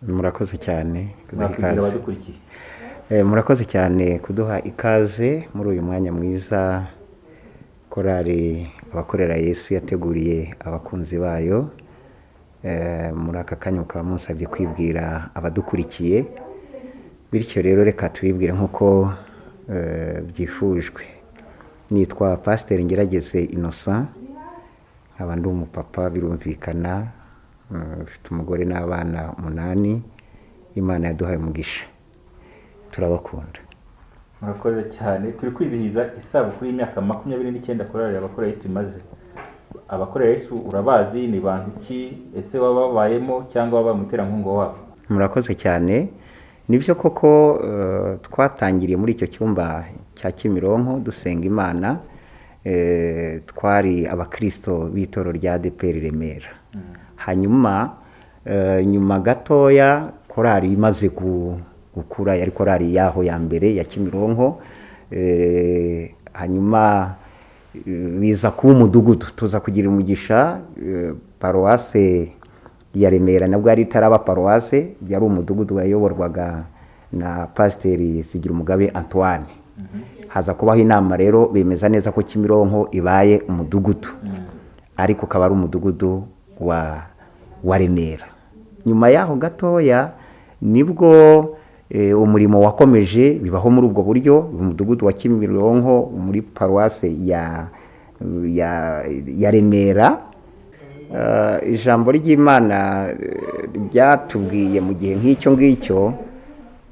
Murakoze cyane kuduha ikaze. Murakoze cyane kuduha ikaze muri uyu mwanya mwiza korali abakorera Yesu yateguriye abakunzi bayo. Muri aka kanya mukaba munsabye kwibwira abadukurikiye, bityo rero reka tubibwire nk'uko byifujwe. Nitwa Pasteur Ngerageze Innocent, nkaba ndi umupapa, birumvikana, mfite umugore n'abana 8. Imana yaduhaye umugisha, turabakunda. Murakoze cyane. Turi kwizihiza isabukuru y'imyaka 29 korali abakorera Yesu imaze. Abakorera Yesu urabazi ni bantu ki? Ese wababayemo cyangwa wabamuterankunga wabo? Murakoze cyane. Nibyo koko twatangiriye muri icyo cyumba cya Kimironko dusenga Imana. Twari abakristo b'itoro rya ADPR Remera. Hanyuma nyuma gatoya korali imaze gukura, yari korali yaho ya mbere ya Kimironko, hanyuma biza kuba umudugudu, tuza kugira umugisha, paruwase ya Remera nabwo yari itaraba paruwase, yari umudugudu wayoborwaga na Pasiteri Zigirumugabe Antoine. Haza kubaho inama rero bemeza neza ko Kimironko ibaye umudugudu, ariko ukaba ari umudugudu wa Remera. Nyuma yaho gatoya nibwo umurimo wakomeje bibaho muri ubwo buryo, umudugudu wa Kimironko muri paruwase ya Remera. Ijambo ry'Imana ryatubwiye mu gihe nk'icyo ngicyo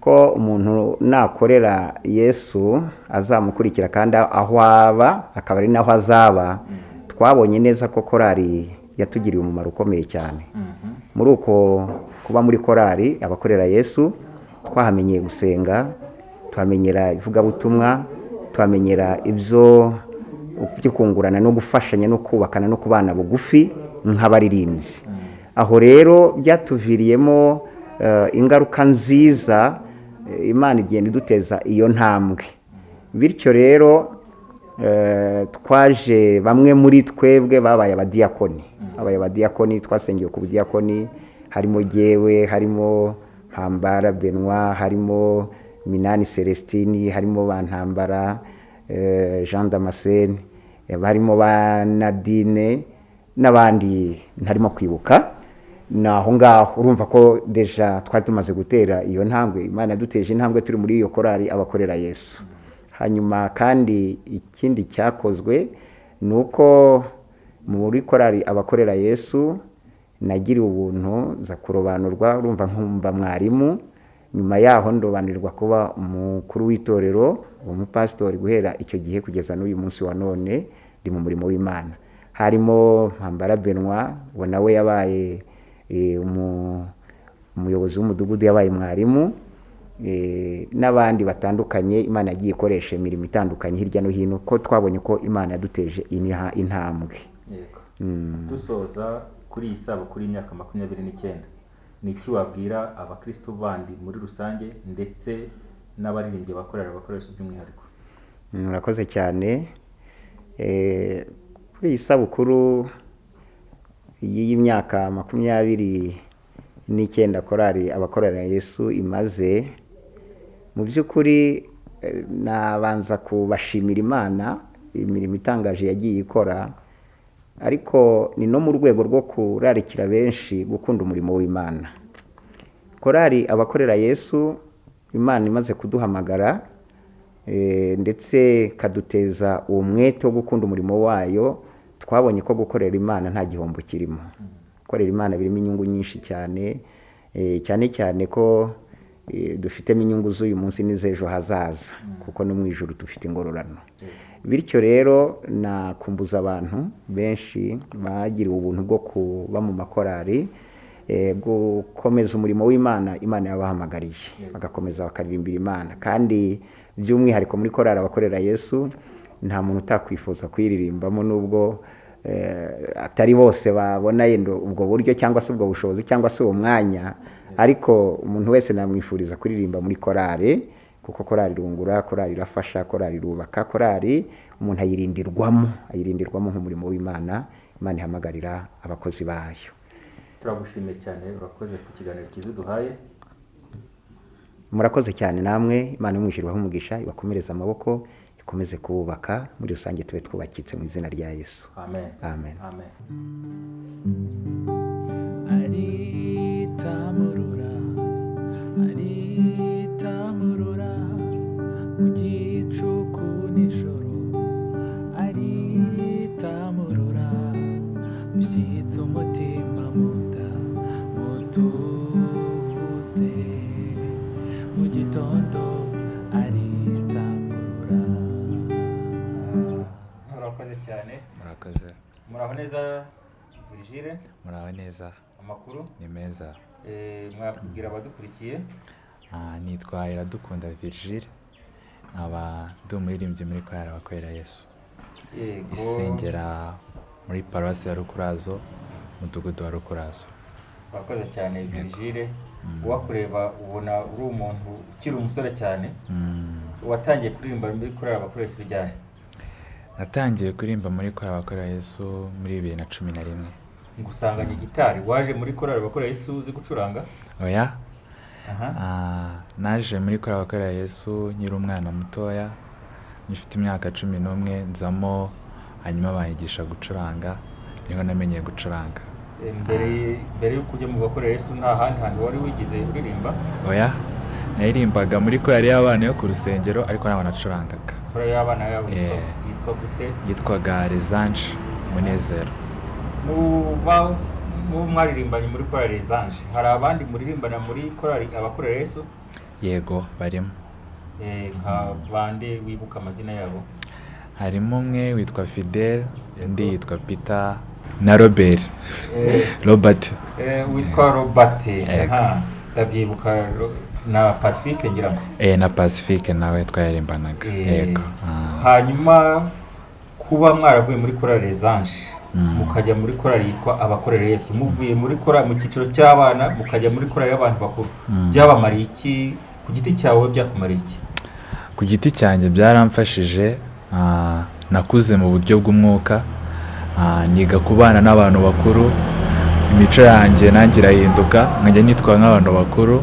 ko umuntu nakorera Yesu azamukurikira kandi aho aba akaba ari naho azaba. Twabonye neza ko korali yatugiriye umumaro ukomeye cyane. Muri uko kuba muri korali abakorera Yesu twahamenyeye gusenga, twamenyera ivugabutumwa, twamenyera ibyo kungurana no gufashanya no kubakana no kubana bugufi nk'abaririmbyi. Aho rero byatuviriyemo ingaruka nziza, Imana igenda iduteza iyo ntambwe. Bityo rero twaje bamwe muri twebwe babaye abadiyakoni, twasengiye ku budiyakoni, harimo jyewe, harimo Ntambara Benoit, harimo Minani Celestine, harimo Bantambara Jean Damascene, harimo ba Nadine n'abandi ntarimo kwibuka. Naho ngaho urumva ko deja twari tumaze gutera iyo ntambwe. Imana yaduteje intambwe turi muri iyo korali abakorera Yesu. Hanyuma kandi ikindi cyakozwe nuko muri korali abakorera Yesu nagiriwe ubuntu nza kurobanurwa, urumva nkumva mwarimu. Nyuma yaho ndobanirwa kuba umukuru w'itorero, umupasitori, guhera icyo gihe kugeza n'uyu munsi wa none ndi mu murimo w'Imana. Harimo Ntambara Benoit, we nawe yabaye umuyobozi w'umudugudu, yabaye mwarimu, n'abandi batandukanye. Imana yagiye ikoresha imirimo itandukanye hirya no hino, ko twabonye ko Imana yaduteje intambwe. Dusoza kuri iyi sabukuru y'imyaka 29, ni iki wabwira abakristo bandi muri rusange ndetse n'abaririmbyi bakorera abakoresha by'umwihariko? Murakoze cyane. Kuri iyi sabukuru y'imyaka 29 korali abakorera Yesu imaze, mu by'ukuri nabanza kubashimira Imana imirimo itangaje yagiye ikora, ariko ni no mu rwego rwo kurarikira benshi gukunda umurimo w'Imana. Korali abakorera Yesu Imana imaze kuduhamagara ndetse kaduteza uwo mwete wo gukunda umurimo wayo. Twabonye ko gukorera Imana nta gihombo kirimo. Gukorera Imana birimo inyungu nyinshi cyane, cyane ko dufitemo inyungu z'uyu munsi n'iz'ejo hazaza, kuko no mu ijuru dufite ingororano. Bityo rero nakumbuza abantu benshi bagiriwe ubuntu bwo kuba mu makorali, gukomeza umurimo w'Imana Imana yabahamagariye, bagakomeza bakaririmbira Imana. Kandi by'umwihariko muri korali abakorera Yesu nta muntu utakwifuza kuyiririmbamo, nubwo atari bose babona yendo ubwo buryo cyangwa se ubwo bushobozi cyangwa se uwo mwanya, ariko umuntu wese namwifuriza kuririmba muri korali, kuko korali irungura, korali irafasha, korali irubaka, korali umuntu ayirindirwamo nk'umurimo w'Imana. Imana ihamagarira abakozi bayo. Turagushimiye cyane, urakoze ku kiganiro cyiza duhaye. Murakoze cyane namwe. Imana imwishyirwaho umugisha, ibakomereza amaboko, ikomeze kubaka, muri rusange tube twubakitse mu izina rya Yesu. Amen. Amen. Amen. Aritamurura mu gicuku nijoro, aritamurura ushyitse umutima muda mutuze, mu gitondo aritamurura. Murakoze cyane. Murakoze. Muraho neza Virgile? Muraho neza. Amakuru ni meza. Mwakubwira abadukurikiye? Nitwa Iradukunda Virgile, nkaba ndi umuririmbyi muri korali abakorera Yesu. Isengera muri paruwasi ya Rukurazo, umudugudu wa Rukurazo. Murakoze cyane Virgile. uwakureba ubona uri umuntu ukiri umusore cyane. Watangiye kuririmba muri korali abakorera Yesu ryari? Natangiye kuririmba muri korali abakorera Yesu muri 2011. Ngusanganye gitari, waje muri korali abakorera Yesu uzi gucuranga? Oya. Naje muri korali abakorera Yesu nkiri umwana mutoya, ngifite imyaka 11 nzamo, hanyuma banyigisha gucuranga, niho namenyeye gucuranga. Mbere yuko ujya mu bakorera Yesu nta handi hantu wari wigize uririmba? Oya, naririmbaga muri korali y'abana yo ku rusengero ariko ntabwo nacurangaga. Korali y'abana yabo yitwa gute? Yitwaga Rezanje Munezero. Mu mwaririmbanye muri korali Rezanje, hari abandi muririmbana muri korali abakorera Yesu? Yego, barimo. Nka bande wibuka amazina yabo? Harimo umwe witwa Fidel, undi yitwa Peter na Robert. Robert. Witwa Robert. Ndabyibuka na Pacifique ngira ngo. Na Pacifique nawe twayarimbanaga. Yego. Hanyuma kuba mwaravuye muri korali Rezanje mukajya muri korali yitwa abakorera Yesu, muvuye muri korali mu cyiciro cy'abana mukajya muri korali y'abantu bakuru, byabamariye iki? Ku giti cyawe byakumariye iki? Ku giti cyanjye byaramfashije, nakuze mu buryo bw'umwuka, niga kubana n'abantu bakuru, imico yanjye nanjye irahinduka nkajya nitwa nk'abantu bakuru,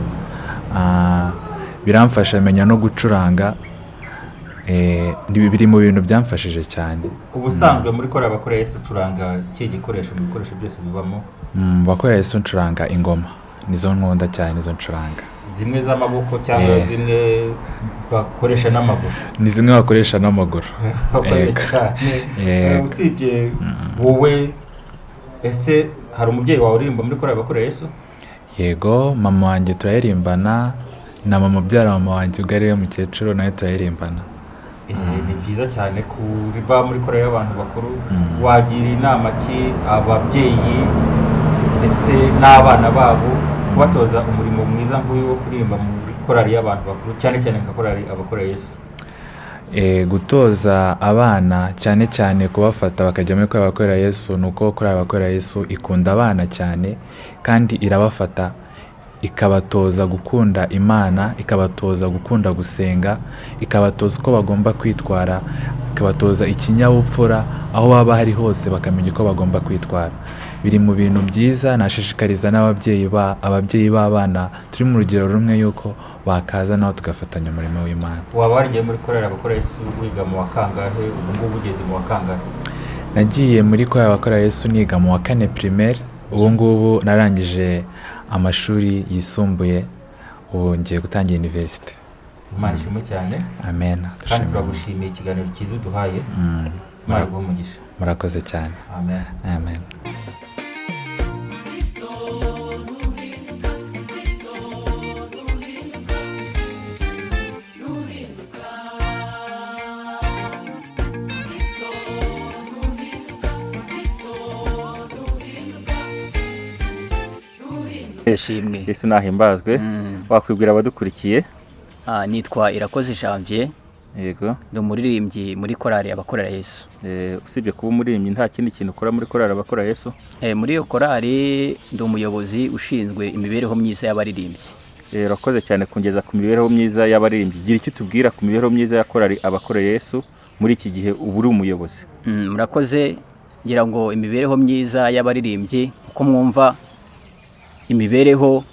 biramfasha menya no gucuranga, biri mu bintu byamfashije cyane. Ubusanzwe muri korali abakorera Yesu ucuranga iki gikoresho mu bikoresho byose bibamo? Bakorera Yesu ncuranga ingoma, nizo nkunda cyane, nizo ncuranga. Zimwe z'amaboko cyangwa zimwe bakoresha n'amaguru? Ni zimwe bakoresha n'amaguru. Usibye wowe, ese hari umubyeyi wawe uririmba muri korali abakorera Yesu? Yego, mama wanjye turayirimbana, na mama ubyara mama wanjye ugariye mukecuru nawe turayirimbana. Ni byiza cyane kuriba muri korali y'abantu bakuru. Wagira inama ki ababyeyi ndetse n'abana babo kubatoza umurimo mwiza nk'uyu wo kuririmba muri korali y'abantu bakuru, cyane cyane nka korali abakorera Yesu? Gutoza abana cyane cyane kubafata bakajya muri korali abakorera Yesu, nuko korali abakorera Yesu ikunda abana cyane kandi irabafata ikabatoza gukunda Imana, ikabatoza gukunda gusenga, ikabatoza uko bagomba kwitwara, ikabatoza ikinyabupfura aho baba hari hose bakamenya uko bagomba kwitwara. Biri mu bintu byiza nashishikariza n'ababyeyi b'abana turi mu rugero rumwe yuko bakaza naho tugafatanya umurimo w'Imana. Waba warigiye muri korali abakorera Yesu wiga mu wa kangahe? Ubu ngubu ugeze mu wa kangahe? Nagiye muri korali abakorera Yesu niga mu wa 4 primaire, ubu ngubu narangije amashuri yisumbuye, ubu ngiye gutangira university. Imana ishimwe cyane. Amen. Kandi turagushimiye ikiganiro cyiza uduhaye. Imana iguhe umugisha. Murakoze cyane. Amen. Amen. Shimwe. Yesu nahimbazwe. Wakwibwira abadukurikiye? Nitwa Irakoze Janvier. Yego. Ndi umuririmbyi muri korali abakorera Yesu. Usibye kuba umuririmbyi nta kindi kintu ukora muri korali abakorera Yesu? Muri iyo korali ndi umuyobozi ushinzwe imibereho myiza y'abaririmbyi. Urakoze cyane kungeza ku mibereho myiza y'abaririmbyi. Gira icyo tubwira ku mibereho myiza ya korali abakorera Yesu muri iki gihe ubu uri umuyobozi? Murakoze. Ngira ngo imibereho myiza y'abaririmbyi uko mwumva imibereho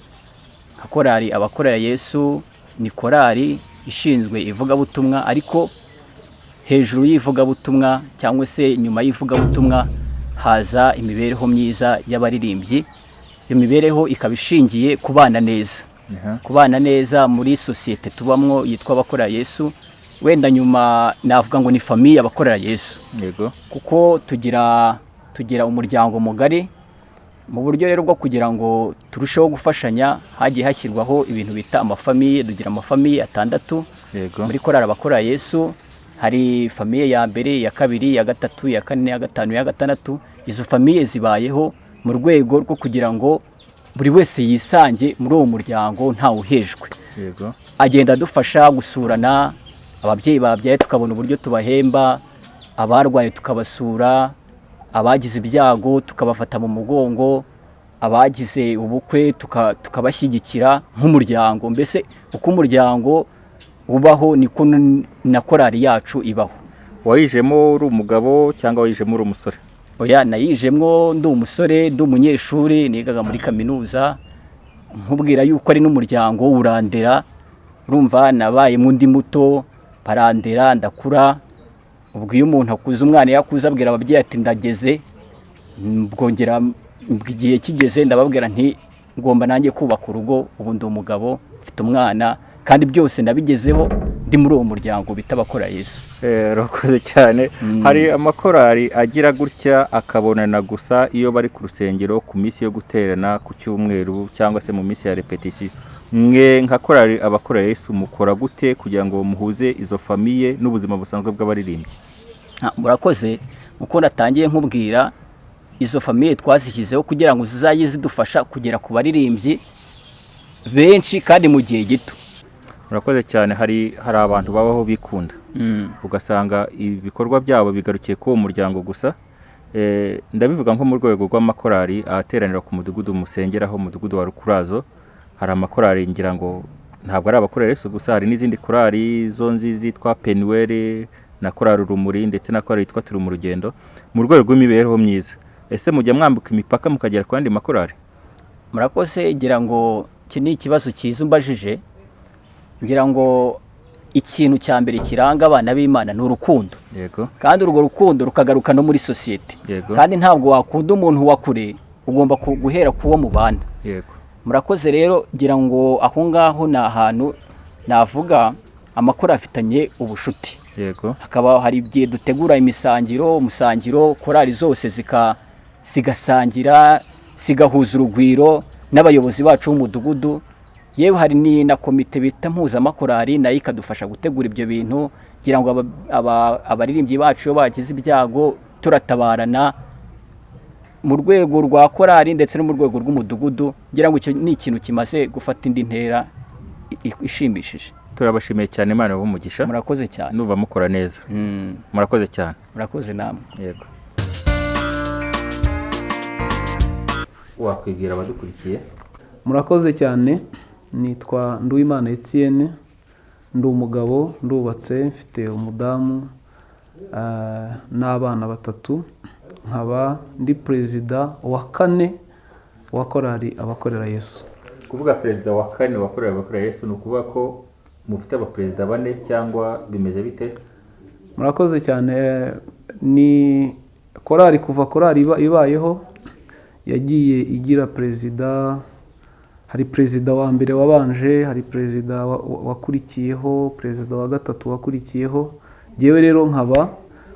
nka korali abakorera Yesu ni korali ishinzwe ivugabutumwa, ariko hejuru y'ivugabutumwa cyangwa se nyuma y'ivugabutumwa haza imibereho myiza y'abaririmbyi. Iyo mibereho ikaba ishingiye kubana neza, kubana neza muri sosiyete tubamwo yitwa abakorera Yesu. Wenda nyuma navuga ngo ni famiye abakorera Yesu. Yego. Kuko tugira umuryango mugari, mu buryo rero bwo kugira ngo turusheho gufashanya hagiye hashyirwaho ibintu bita amafamiye. Dugira amafamiye 6 muri korali abakorera Yesu. Hari famiye ya mbere, ya kabiri, ya gatatu, ya kane, ya gatanu, ya gatandatu. Izo famiye zibayeho mu rwego rwo kugira ngo buri wese yisange muri uwo muryango ntawe uhejwe. Agenda adufasha gusurana, ababyeyi babyaye tukabona uburyo tubahemba, abarwaye tukabasura, abagize ibyago tukabafata mu mugongo, abagize ubukwe tukabashyigikira nk'umuryango, mbese uko umuryango ubaho niko na korali yacu ibaho. wayijemo uri umugabo cyangwa wayijemo uri umusore? Oya, nayijemwo ndi umusore, ndi umunyeshuri nigaga muri kaminuza, nkubwira yuko ari n'umuryango urandera. Urumva nabaye mundi muto parandera ndakura. Ubwo iyo umuntu akuze, umwana yakuze abwira ababyeyi ati ndageze, bwongera igihe kigeze ndababwira nti ngomba nanjye kubaka urugo, ubu ndi umugabo mfite umwana, kandi byose nabigezeho ndi muri uwo muryango bita abakora Yesu. Urakoze cyane. Hari amakorali agira gutya akabonana gusa iyo bari ku rusengero ku minsi yo guterana ku cyumweru cyangwa se mu minsi ya repetition. Mwe nka korali abakora Yesu mukora gute kugira ngo muhuze izo famiye n'ubuzima busanzwe bw'abaririmbyi? Murakoze. Uko natangiye nkubwira, izo famiye twazishyizeho kugira ngo zizaye zidufasha kugera ku baririmbyi benshi kandi mu gihe gito. Murakoze cyane. Hari abantu babaho bikunda, ugasanga ibikorwa byabo bigarukiye ku muryango gusa. Ndabivuga nko mu rwego rw'amakorali ateranira ku mudugudu musengeraho, mudugudu wa Rukurazo. Hari amakorali ngira ngo ntabwo ari abakora Yesu gusa, hari n'izindi korali zo zitwa Penuel na korali Urumuri ndetse na korali yitwa Murugendo, mu rwego rw'imibereho myiza. Ese mujya mwambuka imipaka mukagera ku yandi makorali? Murakoze. Ngira ngo iki ni ikibazo cyiza umbajije. Ngira ngo ikintu cya mbere kiranga abana b'Imana ni urukundo. Yego. Kandi urwo rukundo rukagaruka no muri sosiyete. Yego. Kandi ntabwo wakunda umuntu wa kure, ugomba guhera kuwo mubana. Yego. Murakoze rero. Ngira ngo aho ngaho ni ahantu navuga amakora afitanye ubushuti. Yego. Hakaba hari igihe dutegura umusangiro korali zose zigasangira, zigahuza urugwiro n'abayobozi bacu b'umudugudu. Yewe hari ni na komite bita mpuzamakorali nayo ikadufasha gutegura ibyo bintu, kugira ngo abaririmbyi bacu iyo bagize ibyago turatabarana mu rwego rwa korali ndetse no mu rwego rw'umudugudu. Ngira ngo icyo ni ikintu kimaze gufata indi ntera ishimishije. Turabashimiye cyane, Imana y'umugisha. Murakoze cyane. Nuva mukora neza. Murakoze cyane. Murakoze namwe. Yego. Wakwibwira abadukurikiye? Murakoze cyane. Nitwa Rw'Imana Etienne, ndi umugabo, ndubatse, mfite umudamu n'abana 3. Nkaba ndi perezida wa 4 wa korali abakorera Yesu. Kuvuga perezida wa 4 wa korali abakorera Yesu, ni ukuvuga ko mufite abaperezida 4 cyangwa bimeze bite? Murakoze cyane. Ni korali kuva korali ibayeho yagiye igira perezida. Hari perezida wa mbere wabanje, hari perezida wakurikiyeho, perezida wa 3 wakurikiyeho. Jewe rero nkaba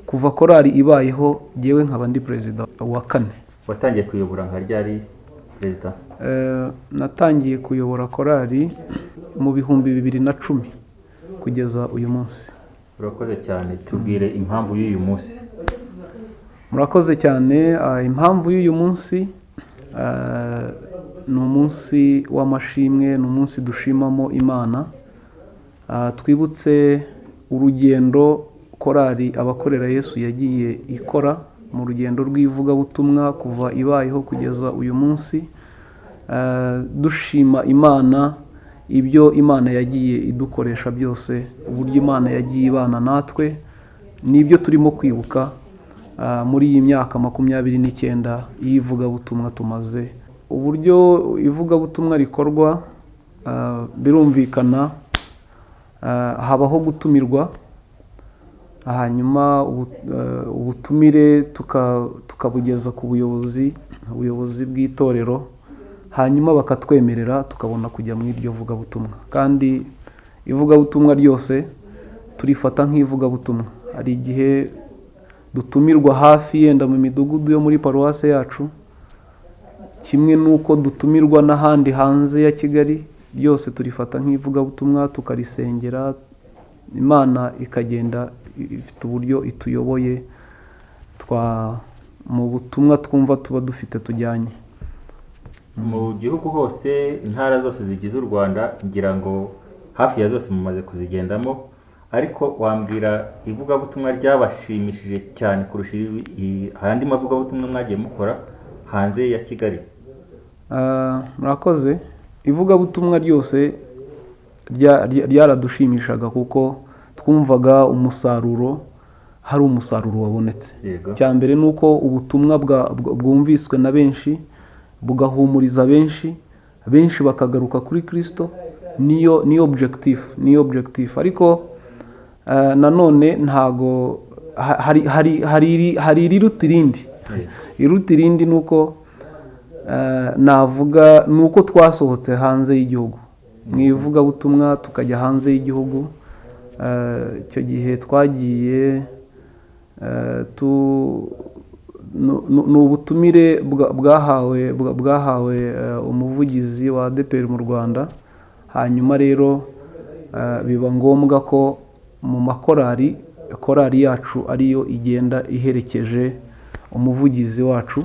kuva korali ibayeho, jewe nkaba ndi perezida wa 4. Watangiye kuyobora nka ryari perezida? Natangiye kuyobora korali mu 2010 kugeza uyu munsi. Urakoze cyane. Tubwire impamvu y'uyu munsi. Murakoze cyane. Impamvu y'uyu munsi ni umunsi w'amashimwe, ni umunsi dushimamo Imana. Twibutse urugendo korali abakorera Yesu yagiye ikora mu rugendo rw'ivugabutumwa kuva ibayeho kugeza uyu munsi. Dushima Imana ibyo Imana yagiye idukoresha byose, uburyo Imana yagiye ibana natwe, nibyo turimo kwibuka muri iyi myaka 29 y'ivugabutumwa tumaze. Uburyo ivugabutumwa rikorwa birumvikana, habaho gutumirwa, hanyuma ubutumire tukabugeza ku ubuyobozi bw'itorero, hanyuma bakatwemerera tukabona kujya mu iryo vugabutumwa. Kandi ivugabutumwa ryose turifata nk'ivugabutumwa. Hari igihe dutumirwa hafi yenda mu midugudu yo muri paruwase yacu, kimwe nuko dutumirwa n'ahandi hanze ya Kigali, byose turifata nk'ivugabutumwa tukarisengera. Imana ikagenda ifite uburyo ituyoboye mu butumwa twumva tuba dufite tujyanye. Mu gihugu hose, intara zose zigize u Rwanda, ngira ngo hafi ya zose mumaze kuzigendamo, ariko wambwira ivugabutumwa ryabashimishije cyane kurusha ahandi mavugabutumwa mwagiye mukora hanze ya Kigali? murakoze. Ivugabutumwa ryose ryaradushimishaga kuko twumvaga umusaruro, hari umusaruro wabonetse. Cya mbere ni uko ubutumwa bwumviswe na benshi, bugahumuriza benshi, benshi bakagaruka kuri Kristo. Niyo objectif. Ariko nanone ntago hari iriruta irindi. Iruta irindi ni uko navuga ni uko twasohotse hanze y'igihugu mu ivugabutumwa tukajya hanze y'igihugu. Icyo gihe twagiye ni ubutumire bwahawe umuvugizi wa ADEPR mu Rwanda. Hanyuma rero biba ngombwa ko mu makorari yacu ariyo igenda iherekeje umuvugizi wacu.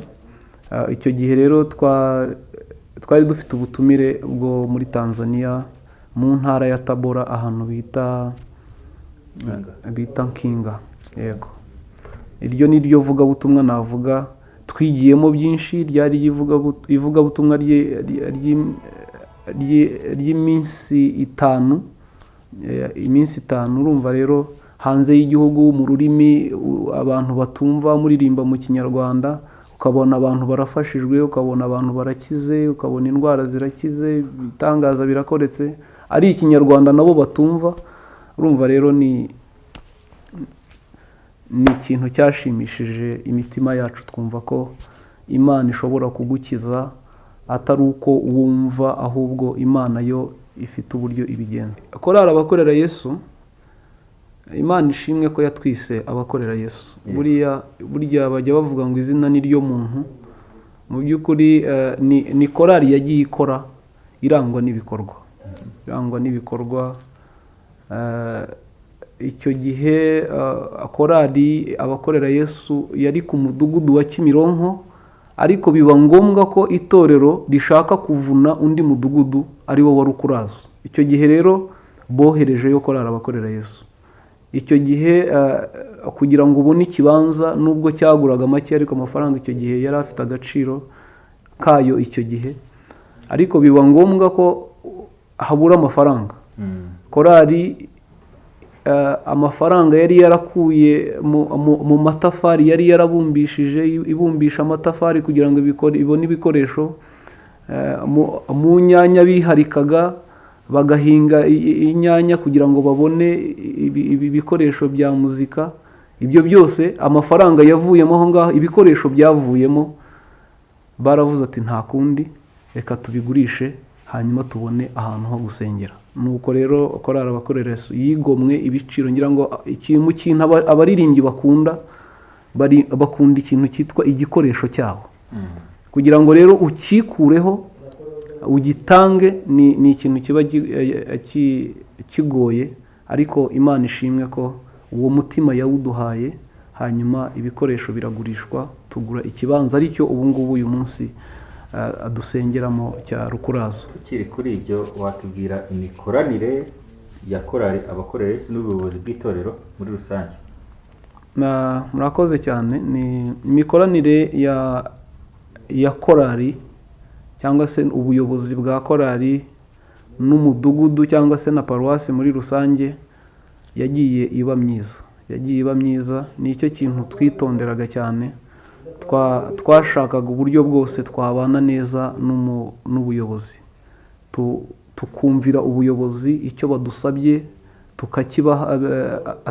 Icyo gihe rero twari dufite ubutumire bwo muri Tanzania mu ntara ya Tabora ahantu bita Nkinga. Yego, iryo ni ryo vugabutumwa navuga twigiyemo byinshi. Ryari ivugabutumwa ry'iminsi 5, iminsi 5. Urumva rero hanze y'igihugu mu rurimi abantu batumva, muririmba mu Kinyarwanda, ukabona abantu barafashijwe, ukabona abantu barakize, ukabona indwara zirakize, ibitangaza birakoretse, ari Ikinyarwanda nabo batumva. Urumva rero ni ikintu cyashimishije imitima yacu, twumva ko Imana ishobora kugukiza atari uko wumva, ahubwo Imana yo ifite uburyo ibigenza. Korali abakorera Yesu, Imana ishimwe ko yatwise abakorera Yesu. Burya bajya bavuga ngo izina ni ryo muntu. Mu by'ukuri ni korali yagiye ikora irangwa n'ibikorwa. Icyo gihe korali abakorera Yesu yari ku mudugudu wa Kimironko, ariko biba ngombwa ko itorero rishaka kuvuna undi mudugudu ari wo wa Rukurazo. Icyo gihe rero boherejeyo korali abakorera Yesu. Icyo gihe kugira ngo ubone ikibanza, nubwo cyaguraga make, ariko amafaranga icyo gihe yari afite agaciro kayo icyo gihe, ariko biba ngombwa ko habura amafaranga. Korali amafaranga yari yarakuye mu matafari, yari yarabumbishije, ibumbisha amatafari kugira ngo ibone ibikoresho. Mu nyanya biharikaga bagahinga inyanya kugira ngo babone ibi bikoresho bya muzika. Ibyo byose amafaranga yavuyemo aho ngaho, ibikoresho byavuyemo, baravuze ati nta kundi, reka tubigurishe hanyuma tubone ahantu ho gusengera. Nuko rero korali abakorera Yesu yigomwe ibiciro. Ngira ngo ikintu abaririmbyi bakunda ikintu cyitwa igikoresho cyabo, kugira ngo rero ukikureho ugitange ni ikintu kiba kigoye, ariko Imana ishimwe ko uwo mutima yawuduhaye. Hanyuma ibikoresho biragurishwa, tugura ikibanza aricyo ubu ngubu uyu munsi adusengeramo cya Rukurazo. Ukiri kuri ibyo, watubwira imikoranire ya korali abakorera Yesu n'ubuyobozi bw'itorero muri rusange? Murakoze cyane. Ni imikoranire ya korali cyangwa se ubuyobozi bwa korali n'umudugudu cyangwa se na paruwasi muri rusange yagiye iba myiza. Nicyo kintu twitonderaga cyane. Twashakaga uburyo bwose twabana neza n'ubuyobozi, tukumvira ubuyobozi icyo badusabye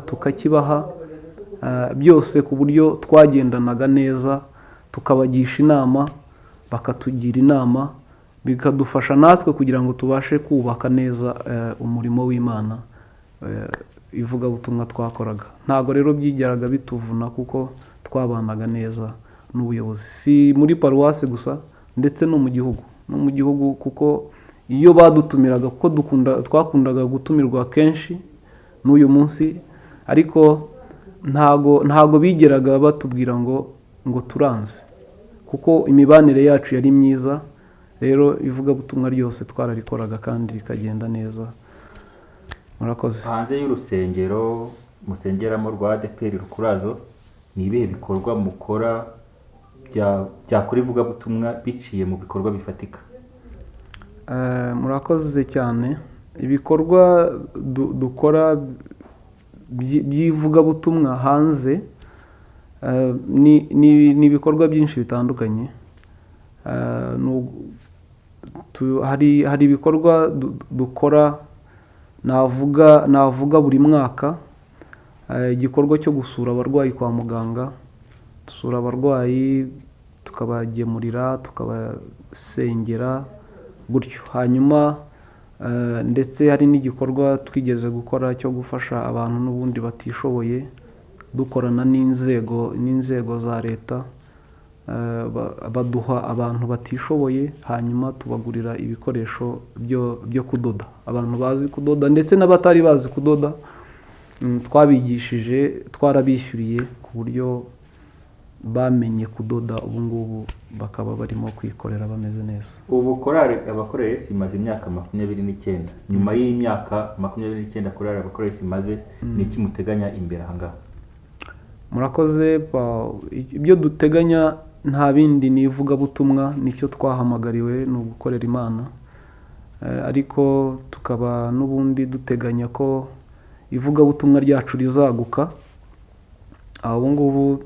tukakibaha byose, ku buryo twagendanaga neza, tukabagisha inama, bakatugira inama, bikadufasha natwe kugira ngo tubashe kubaka neza umurimo w'Imana. Ivugabutumwa twakoraga ntabwo rero byigeraga bituvuna, kuko twabanaga neza n'ubuyobozi, si muri paruwasi gusa, ndetse no mu gihugu, kuko iyo badutumiraga, kuko twakundaga gutumirwa kenshi n'uyu munsi, ariko ntago bigeraga batubwira ngo turanze, kuko imibanire yacu yari myiza. Rero ivugabutumwa ryose twararikoraga kandi rikagenda neza. Murakoze. Hanze y'urusengero musengeramo rwa ADEPR Rukurazo, ni ibihe bikorwa mukora byakora ivugabutumwa biciye mu bikorwa bifatika? Murakoze cyane. Ibikorwa dukora by'ivugabutumwa hanze ni ibikorwa byinshi bitandukanye. Hari ibikorwa dukora navuga buri mwaka, igikorwa cyo gusura abarwayi kwa muganga. Dusura abarwayi tukabagemurira, tukabasengera gutyo. Hanyuma ndetse hari n'igikorwa twigeze gukora cyo gufasha abantu n'ubundi batishoboye, dukorana n'inzego za leta. Baduha abantu batishoboye, hanyuma tubagurira ibikoresho byo kudoda. Abantu bazi kudoda ndetse n'abatari bazi kudoda twabigishije, twarabishyuriye ku buryo bamenye kudoda, ubu ngubu bakaba barimo kwikorera bameze neza. Ubu korali abakorera Yesu imaze imyaka 29. Nyuma y'imyaka 29 korali abakorera Yesu imaze, niki muteganya imbere ahangaha? Murakoze. Ibyo duteganya nta bindi ni ivugabutumwa, nicyo twahamagariwe, ni ugukorera Imana. Ariko tukaba n'ubundi duteganya ko ivugabutumwa ryacu rizaguka. Ubu ngubu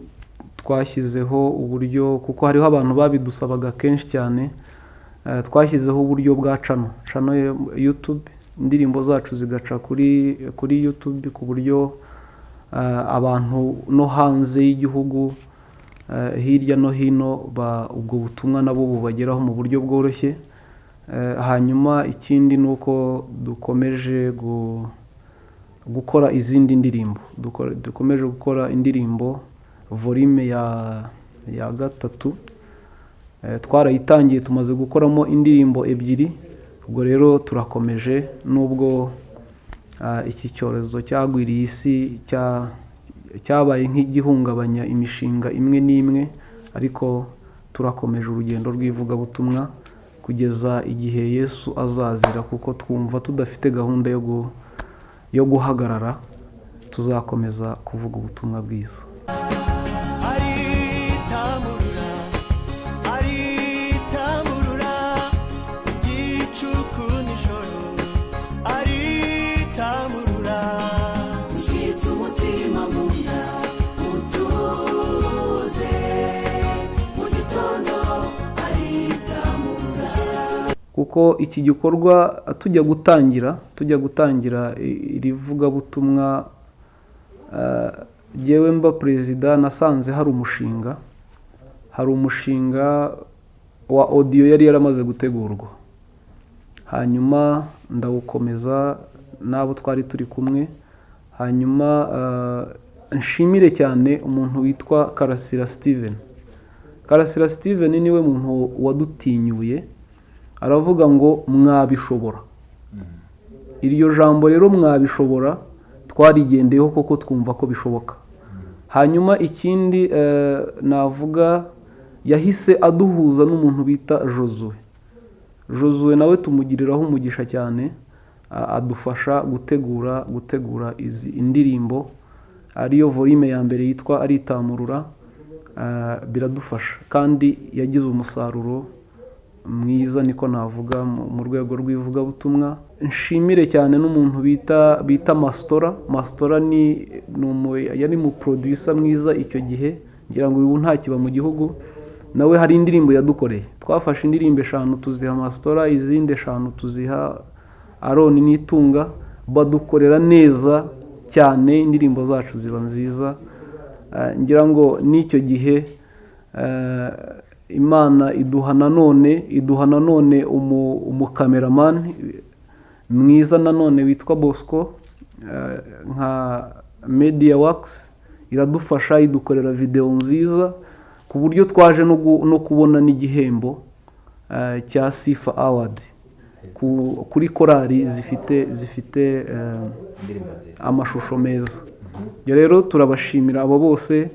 twashyizeho uburyo, kuko hariho abantu babidusabaga kenshi cyane. Twashyizeho uburyo bwa channel YouTube, indirimbo zacu zigaca kuri YouTube, ku buryo abantu no hanze y'igihugu, hirya no hino, ubwo butumwa nabo bubageraho mu buryo bworoshye. Hanyuma ikindi ni uko dukomeje gukora izindi ndirimbo. Dukomeje gukora indirimbo volume ya 3. Twarayitangiye, tumaze gukoramo indirimbo 2. Ubwo rero turakomeje, nubwo iki cyorezo cyagwiriye isi cyabaye nk'igihungabanya imishinga imwe n'imwe, ariko turakomeje urugendo rw'ivugabutumwa kugeza igihe Yesu azazira, kuko twumva tudafite gahunda yo guhagarara. Tuzakomeza kuvuga ubutumwa bwiza. Kuko iki gikorwa tujya gutangira iri vugabutumwa, yewe mba perezida, nasanze hari umushinga wa audio yari yaramaze gutegurwa. Hanyuma ndawukomeza n'abo twari turi kumwe. Hanyuma nshimire cyane umuntu witwa Karasira Steven niwe muntu wadutinyuye, aravuga ngo mwabishobora. Iryo jambo rero mwabishobora twarigendeyeho, koko twumva ko bishoboka. Hanyuma ikindi navuga, yahise aduhuza n'umuntu bita Josué nawe tumugiriraho umugisha cyane. Adufasha gutegura izi indirimbo, ariyo volume ya mbere yitwa Aritamurura. Biradufasha kandi yagize umusaruro mwiza, niko navuga, mu rwego rw'ivugabutumwa. Nshimire cyane n'umuntu bita Mastora yari mu producer mwiza icyo gihe, ngira ngo ubu nta kiba mu gihugu. Nawe hari indirimbo yadukoreye. Twafashe indirimbo 5 tuziha Mastora, izindi 5 tuziha Aroni n'itunga. Badukorera neza cyane, indirimbo zacu ziba nziza. Ngira ngo n'icyo gihe Imana iduha nanone umukameraman mwiza nanone witwa Bosco, nka Media Works iradufasha, idukorera video nziza, ku buryo twaje no kubona n'igihembo cya Sifa Award kuri korali zifite amashusho meza. Rero turabashimira abo bose.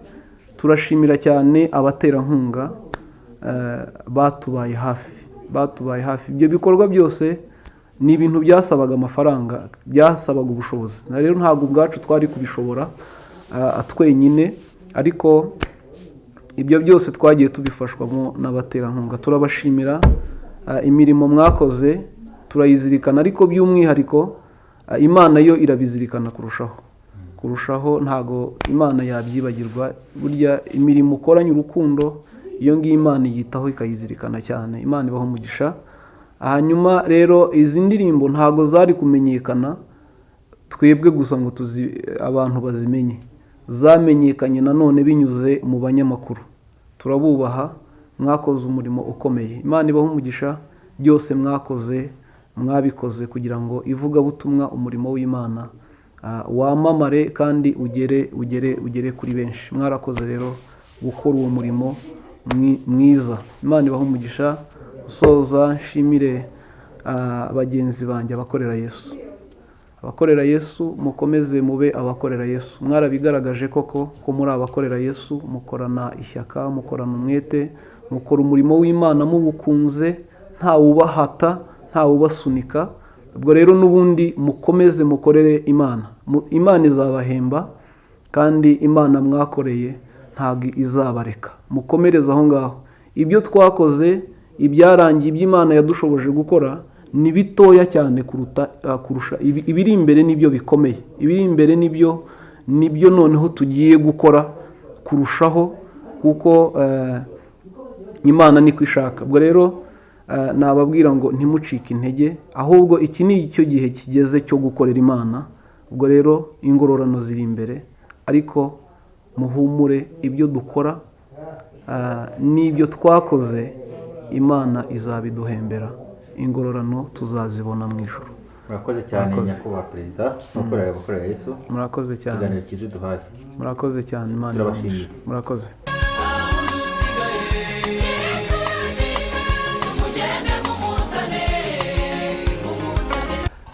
Turashimira cyane abaterankunga batubaye hafi. Ibyo bikorwa byose ni ibintu byasabaga amafaranga, byasabaga ubushobozi. Na rero ntabwo ubwacu twari kubishobora twenyine, ariko ibyo byose twagiye tubifashwamo n'abaterankunga. Turabashimira imirimo mwakoze, turayizirikana, ariko by'umwihariko Imana yo irabizirikana kurushaho. Ntago Imana yabyibagirwa. Burya imirimo ukoranye urukundo, iyo ngiyo Imana yitaho ikayizirikana cyane. Imana ibaho umugisha. Hanyuma rero izi ndirimbo ntago zari kumenyekana twebwe gusa ngo abantu bazimenye, zamenyekanye nanone binyuze mu banyamakuru. Turabubaha, mwakoze umurimo ukomeye. Imana ibaho umugisha. Byose mwakoze, mwabikoze kugira ngo ivugabutumwa, umurimo w'Imana wamamare kandi ugere kuri benshi. Mwarakoze rero gukora uwo murimo mwiza. Imana ibaho umugisha. Soza nshimire bagenzi banjye abakorera Yesu, mukomeze mube abakorera Yesu. Mwarabigaragaje koko ko muri abakorera Yesu, mukorana ishyaka, mukorana umwete, mukora umurimo w'Imana mubukunze, nta ubahata, nta ubasunika. Ubwo rero n'ubundi mukomeze mukorere Imana. Imana izabahemba, kandi Imana mwakoreye ntabwo izabareka. Mukomereze aho ngaho. Ibyo twakoze, ibyarangiye, iby'Imana yadushoboje gukora ni bitoya cyane kurusha ibiri imbere. Nibyo bikomeye. Ibiri imbere nibyo noneho tugiye gukora kurushaho, kuko Imana niko ishaka. Ubwo rero nababwira ngo ntimucike intege, ahubwo iki ni cyo gihe kigeze cyo gukorera Imana. Ubwo rero ingororano ziri imbere, ariko muhumure, ibyo dukora n'ibyo twakoze Imana izabiduhembera. Ingororano tuzazibona mu ijuru. Murakoze cyane nyakubahwa perezida abakorera Yesu. Murakoze cyane. Ikiganiro cyiza duhaye. Murakoze cyane. Imana turabashimiye. Murakoze.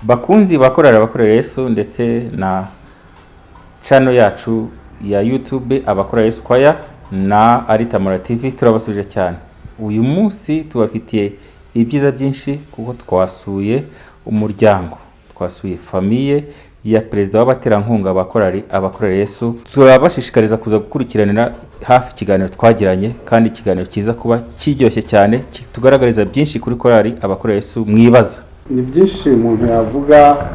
Bakunzi abakorera Yesu ndetse na channel yacu ya YouTube abakorera Yesu kwaya na Aritamura TV, turabasuje cyane. Uyu munsi tubafitiye ibyiza byinshi kuko twasuye umuryango, twasuye famiye ya perezida w'abaterankunga abakorera Yesu. Turabashishikariza kuza gukurikiranira hafi ikiganiro twagiranye, kandi ikiganiro kiza kuba kiryoshye cyane, tugaragariza byinshi kuri korali abakorera Yesu. Mwibaza ni byinshi umuntu yavuga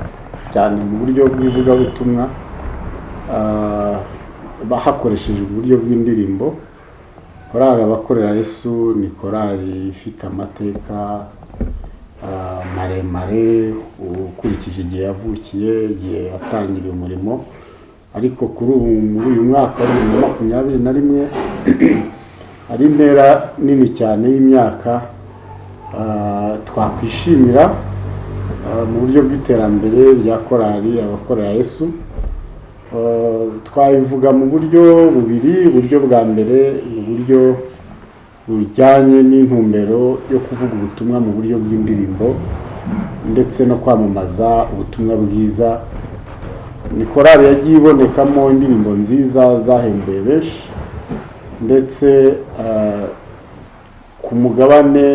cyane mu buryo bw'ivugabutumwa, bahakoresheje uburyo bw'indirimbo. Korali abakorera Yesu ni korali ifite amateka maremare ukurikije igihe yavukiye, igihe yatangiriye umurimo. Ariko kuri ubu muri uyu mwaka wa 2021 ari intera nini cyane y'imyaka twakwishimira mu buryo bw'iterambere rya korali abakorera Yesu. Twabivuga mu buryo bubiri. Uburyo bwa mbere ni uburyo bujyanye n'intumbero yo kuvuga ubutumwa mu buryo bw'indirimbo ndetse no kwamamaza ubutumwa bwiza. Ni korali yagiye ibonekamo indirimbo nziza zahembuye benshi, ndetse ku mugabane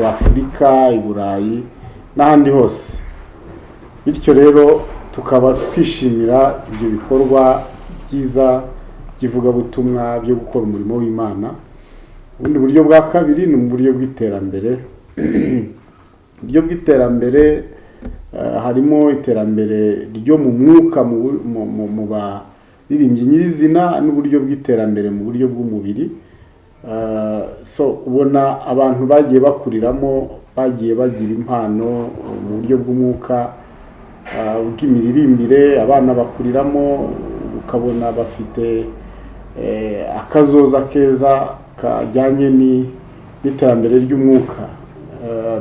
wa Afurika, i Burayi n'ahandi hose. Bityo rero tukaba twishimira ibyo bikorwa byiza by'ivugabutumwa byo gukora umurimo w'Imana. Ubundi buryo bwa kabiri ni mu buryo bw'iterambere. Uburyo bw'iterambere harimo iterambere ryo mu mwuka mu baririmbyi nyirizina, n'uburyo bw'iterambere mu buryo bw'umubiri. Ubona abantu bagiye bakuriramo, bagiye bagira impano mu buryo bw'umwuka bw'imiririmbire. Abana bakuriramo ukabona bafite akazoza keza kajyanye n'iterambere ry'umwuka.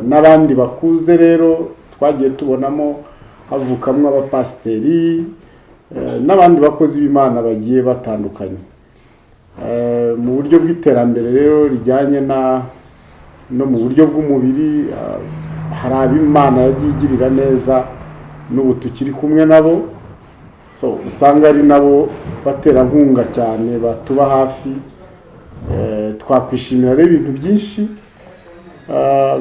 N'abandi bakuze rero twagiye tubonamo havukamo abapasiteri n'abandi bakozi b'Imana bagiye batandukanye. Mu buryo bw'iterambere rero rijyanye no mu buryo bw'umubiri, hari ab'Imana yagiye igirira neza n'ubu tukiri kumwe nabo, usanga ari nabo baterankunga cyane batuba hafi. Twakwishimira rero ibintu byinshi.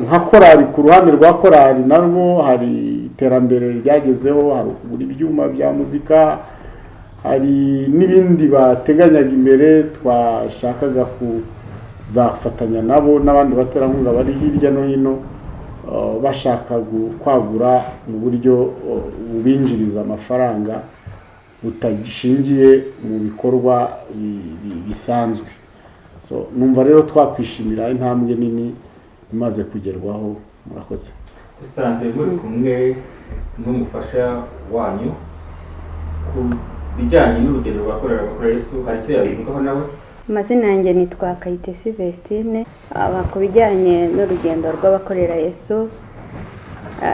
Nka korali, ku ruhande rwa korali narwo hari iterambere ryagezeho, hari ukugura ibyuma bya muzika, hari n'ibindi bateganyaga imbere twashakaga tuzafatanya nabo n'abandi baterankunga bari hirya no hino bashaka kwagura mu buryo bubinjiriza amafaranga butashingiye mu bikorwa bisanzwe. Numva rero twakwishimira intambwe nini imaze kugerwaho. Murakoze. Usanze muri kumwe n'umufasha wanyu ku bijyanye n'urugendo rw'abakorera Yesu, hari icyo yabivugaho nawe? Amazina yanjye nitwa Kayitesi Vestine. Ku bijyanye n'urugendo rw'abakorera Yesu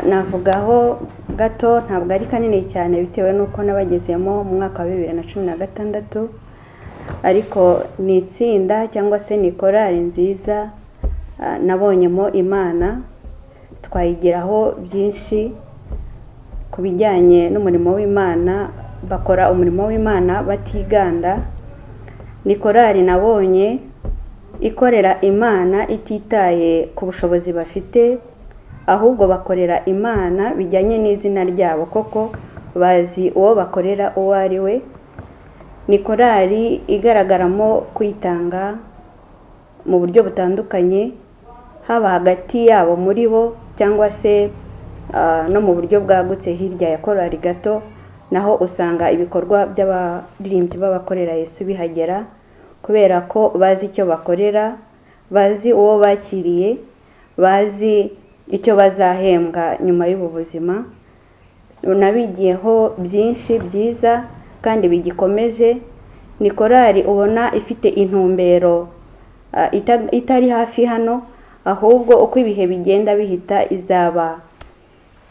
navugaho gato, ntabwo ari kanini cyane bitewe n'uko nabagezemo mu mwaka wa 2016, ariko ni itsinda cyangwa se ni korali nziza nabonyemo Imana, twayigiraho byinshi ku bijyanye n'umurimo w'Imana. Bakora umurimo w'Imana batiganda. Ni korali nabonye ikorera Imana ititaye ku bushobozi bafite, ahubwo bakorera Imana bijyanye n'izina ryabo, koko bazi uwo bakorera uwo ari we. Ni korali igaragaramo kwitanga mu buryo butandukanye, haba hagati yabo muri bo cyangwa se no mu buryo bwagutse hirya ya korali gato, naho usanga ibikorwa by'abaririmbyi b'abakorera Yesu bihagera, kubera ko bazi icyo bakorera, bazi uwo bakiriye, bazi icyo bazahembwa nyuma y'ubu buzima. Nabigiyeho byinshi byiza kandi bigikomeje. Ni korali ubona ifite intumbero itari hafi hano, ahubwo uko ibihe bigenda bihita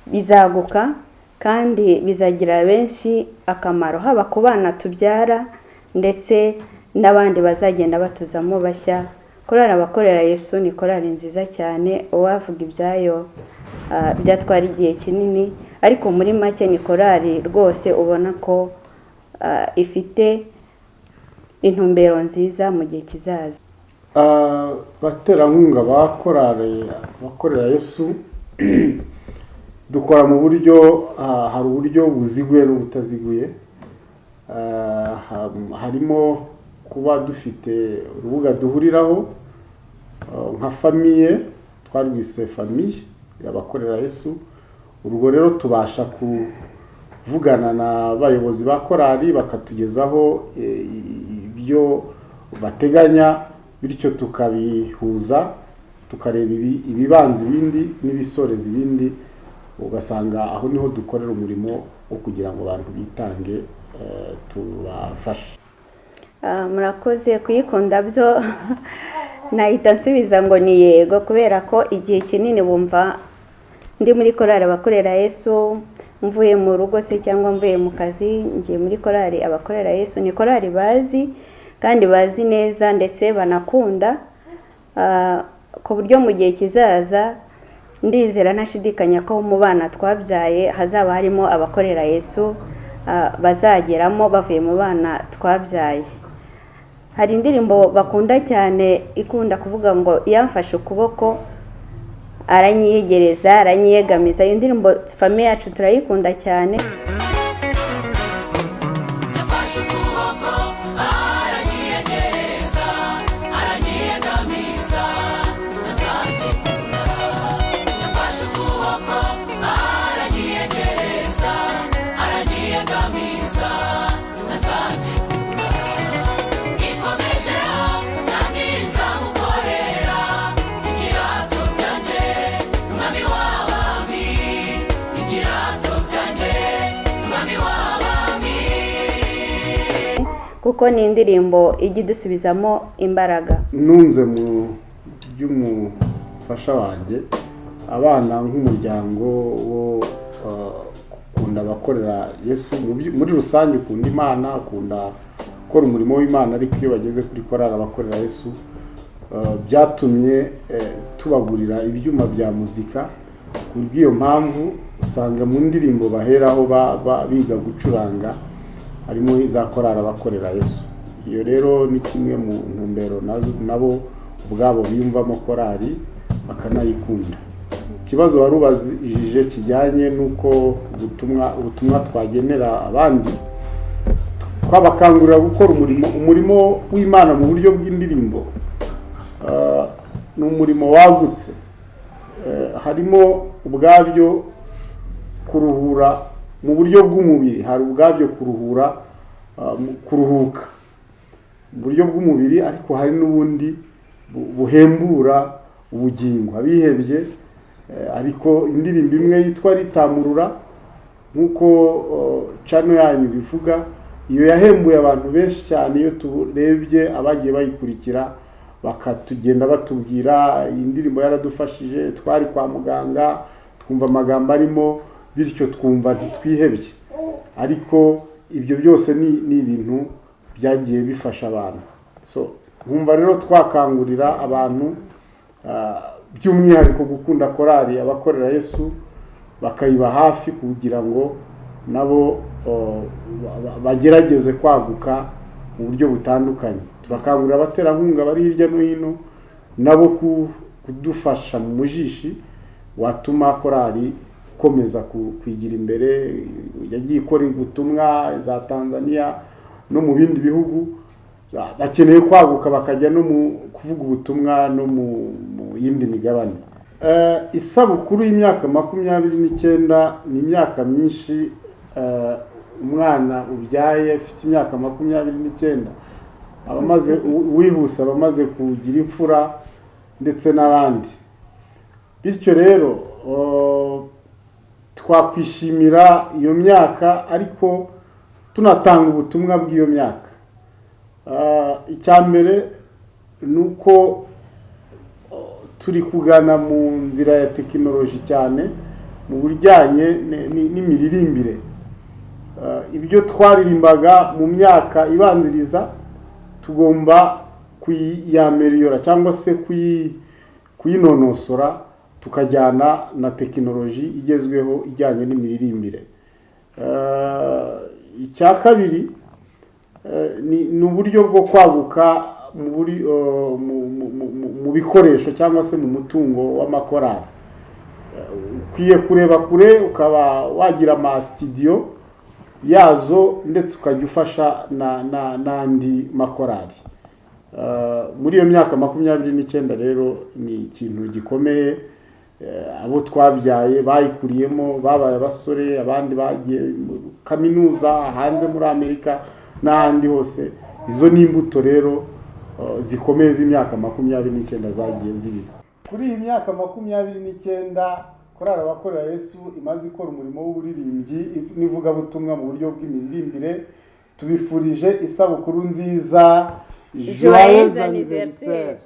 bizaguka kandi bizagira benshi akamaro, haba ku bana tubyara ndetse n'abandi bazagenda batuzamo bashya. Korali abakorera Yesu ni korali nziza cyane, uwavuga ibyayo byatwara igihe kinini, ariko muri make ni korali rwose ubona ko ifite intumbero nziza mu gihe kizaza. Baterankunga bakorera Yesu dukora mu buryo, hari uburyo buziguye n'ubutaziguye. Harimo kuba dufite urubuga duhuriraho nka famiye, twarwise famiye y'abakorera Yesu. Urwo rero tubasha kuvugana n'abayobozi ba korali bakatugezaho ibyo bateganya, bityo tukabihuza, tukareba ibibanza ibindi n'ibisoreza ibindi, ugasanga aho niho dukorera umurimo wo kugira ngo abantu bitange tubafashe. Murakoze. Kuyikunda byo nahita nsubiza ngo ni yego, kubera ko igihe kinini bumva ndi muri korali abakorera Yesu, mvuye mu rugo se cyangwa mvuye mu kazi ngiye muri korali abakorera Yesu. Ni korali bazi kandi bazi neza ndetse banakunda, ku buryo mu gihe kizaza ndizera ntashidikanya ko mu bana twabyaye hazaba harimo abakorera Yesu bazageramo bavuye mu bana twabyaye. Hari indirimbo bakunda cyane ikunda kuvuga ngo yamfashe ukuboko aranyiyegereza aranyiyegamiza. Iyo ndirimbo famiye yacu turayikunda cyane. Kuko ni indirimbo ijya idusubizamo imbaraga. Nunze mu by'umufasha wanjye, abana nk'umuryango wo ukunda abakorera Yesu muri rusange, ukunda Imana, ukunda gukora umurimo w'Imana, ariko iyo bageze kuri korali abakorera Yesu byatumye tubagurira ibyuma bya muzika. Kubw'iyo mpamvu usanga mu ndirimbo baheraho biga gucuranga harimo za korali abakorera Yesu. Iyo rero ni kimwe mu ntumbero nabo ubwabo biyumvamo korali bakanayikunda. Ikibazo wari ubajije kijyanye n'uko ubutumwa twagenera abandi, twabakangurira gukora umurimo w'Imana mu buryo bw'indirimbo. ni umurimo wagutse. Harimo ubwabyo kuruhura mu buryo bw'umubiri, hari ubwabyo kuruhuka mu buryo bw'umubiri, ariko hari n'ubundi buhembura ubugingo abihebye. Ariko indirimbo imwe yitwa Ritamurura nk'uko cano yanyu bivuga, iyo yahembuye abantu benshi cyane. Iyo turebye abagiye bayikurikira bakatugenda batubwira iyi ndirimbo yaradufashije, twari kwa muganga twumva amagambo arimo, bityo twumva ntitwihebye. Ariko ibyo byose ni ibintu byagiye bifasha abantu. So nkumva rero twakangurira abantu by'umwihariko gukunda korali abakorera Yesu, bakayiba hafi kugira ngo nabo bagerageze kwaguka mu buryo butandukanye. Turakangurira abaterankunga bari hirya no hino nabo kudufasha mu mujishi watuma korali ikomeza kwigira imbere. Yagiye ikora ubutumwa za Tanzania no mu bindi bihugu, bakeneye kwaguka bakajya no mu kuvuga ubutumwa no mu yindi migabane. Isabukuru y'imyaka 29 ni imyaka myinshi. Umwana ubyaye afite imyaka 29 abamaze wihuse, abamaze kugira imfura ndetse n'abandi. Bityo rero twakwishimira iyo myaka, ariko tunatanga ubutumwa bw'iyo myaka. Icyambere nuko turi kugana mu nzira ya tekinoloji cyane mu burjyanye n'imiririmbire. Ibyo twaririmbaga mu myaka ibanziriza tugomba kuyameliyora cyangwa se kuyinonosora, tukajyana na tekinoloji igezweho ijyanye n'imiririmbire. Icya kabiri ni uburyo bwo kwaguka mu bikoresho cyangwa se mu mutungo w'amakorali. Ukwiye kureba kure ukaba wagira ama studio yazo, ndetse ukajya ufasha n'andi makorali. Muri iyo myaka 29 rero ni ikintu gikomeye. Abo twabyaye bayikuriyemo, babaye abasore, abandi bagiye kaminuza hanze muri Amerika n'ahandi hose. Izo ni imbuto rero zikomeye z'imyaka 29 zagiye zibiba. Kuri iyi myaka 29 korali abakorera Yesu imaze ikora umurimo w'uburirimbyi n'ivugabutumwa mu buryo bw'imiririmbire. Tubifurije isabukuru nziza, joyeux anniversaire.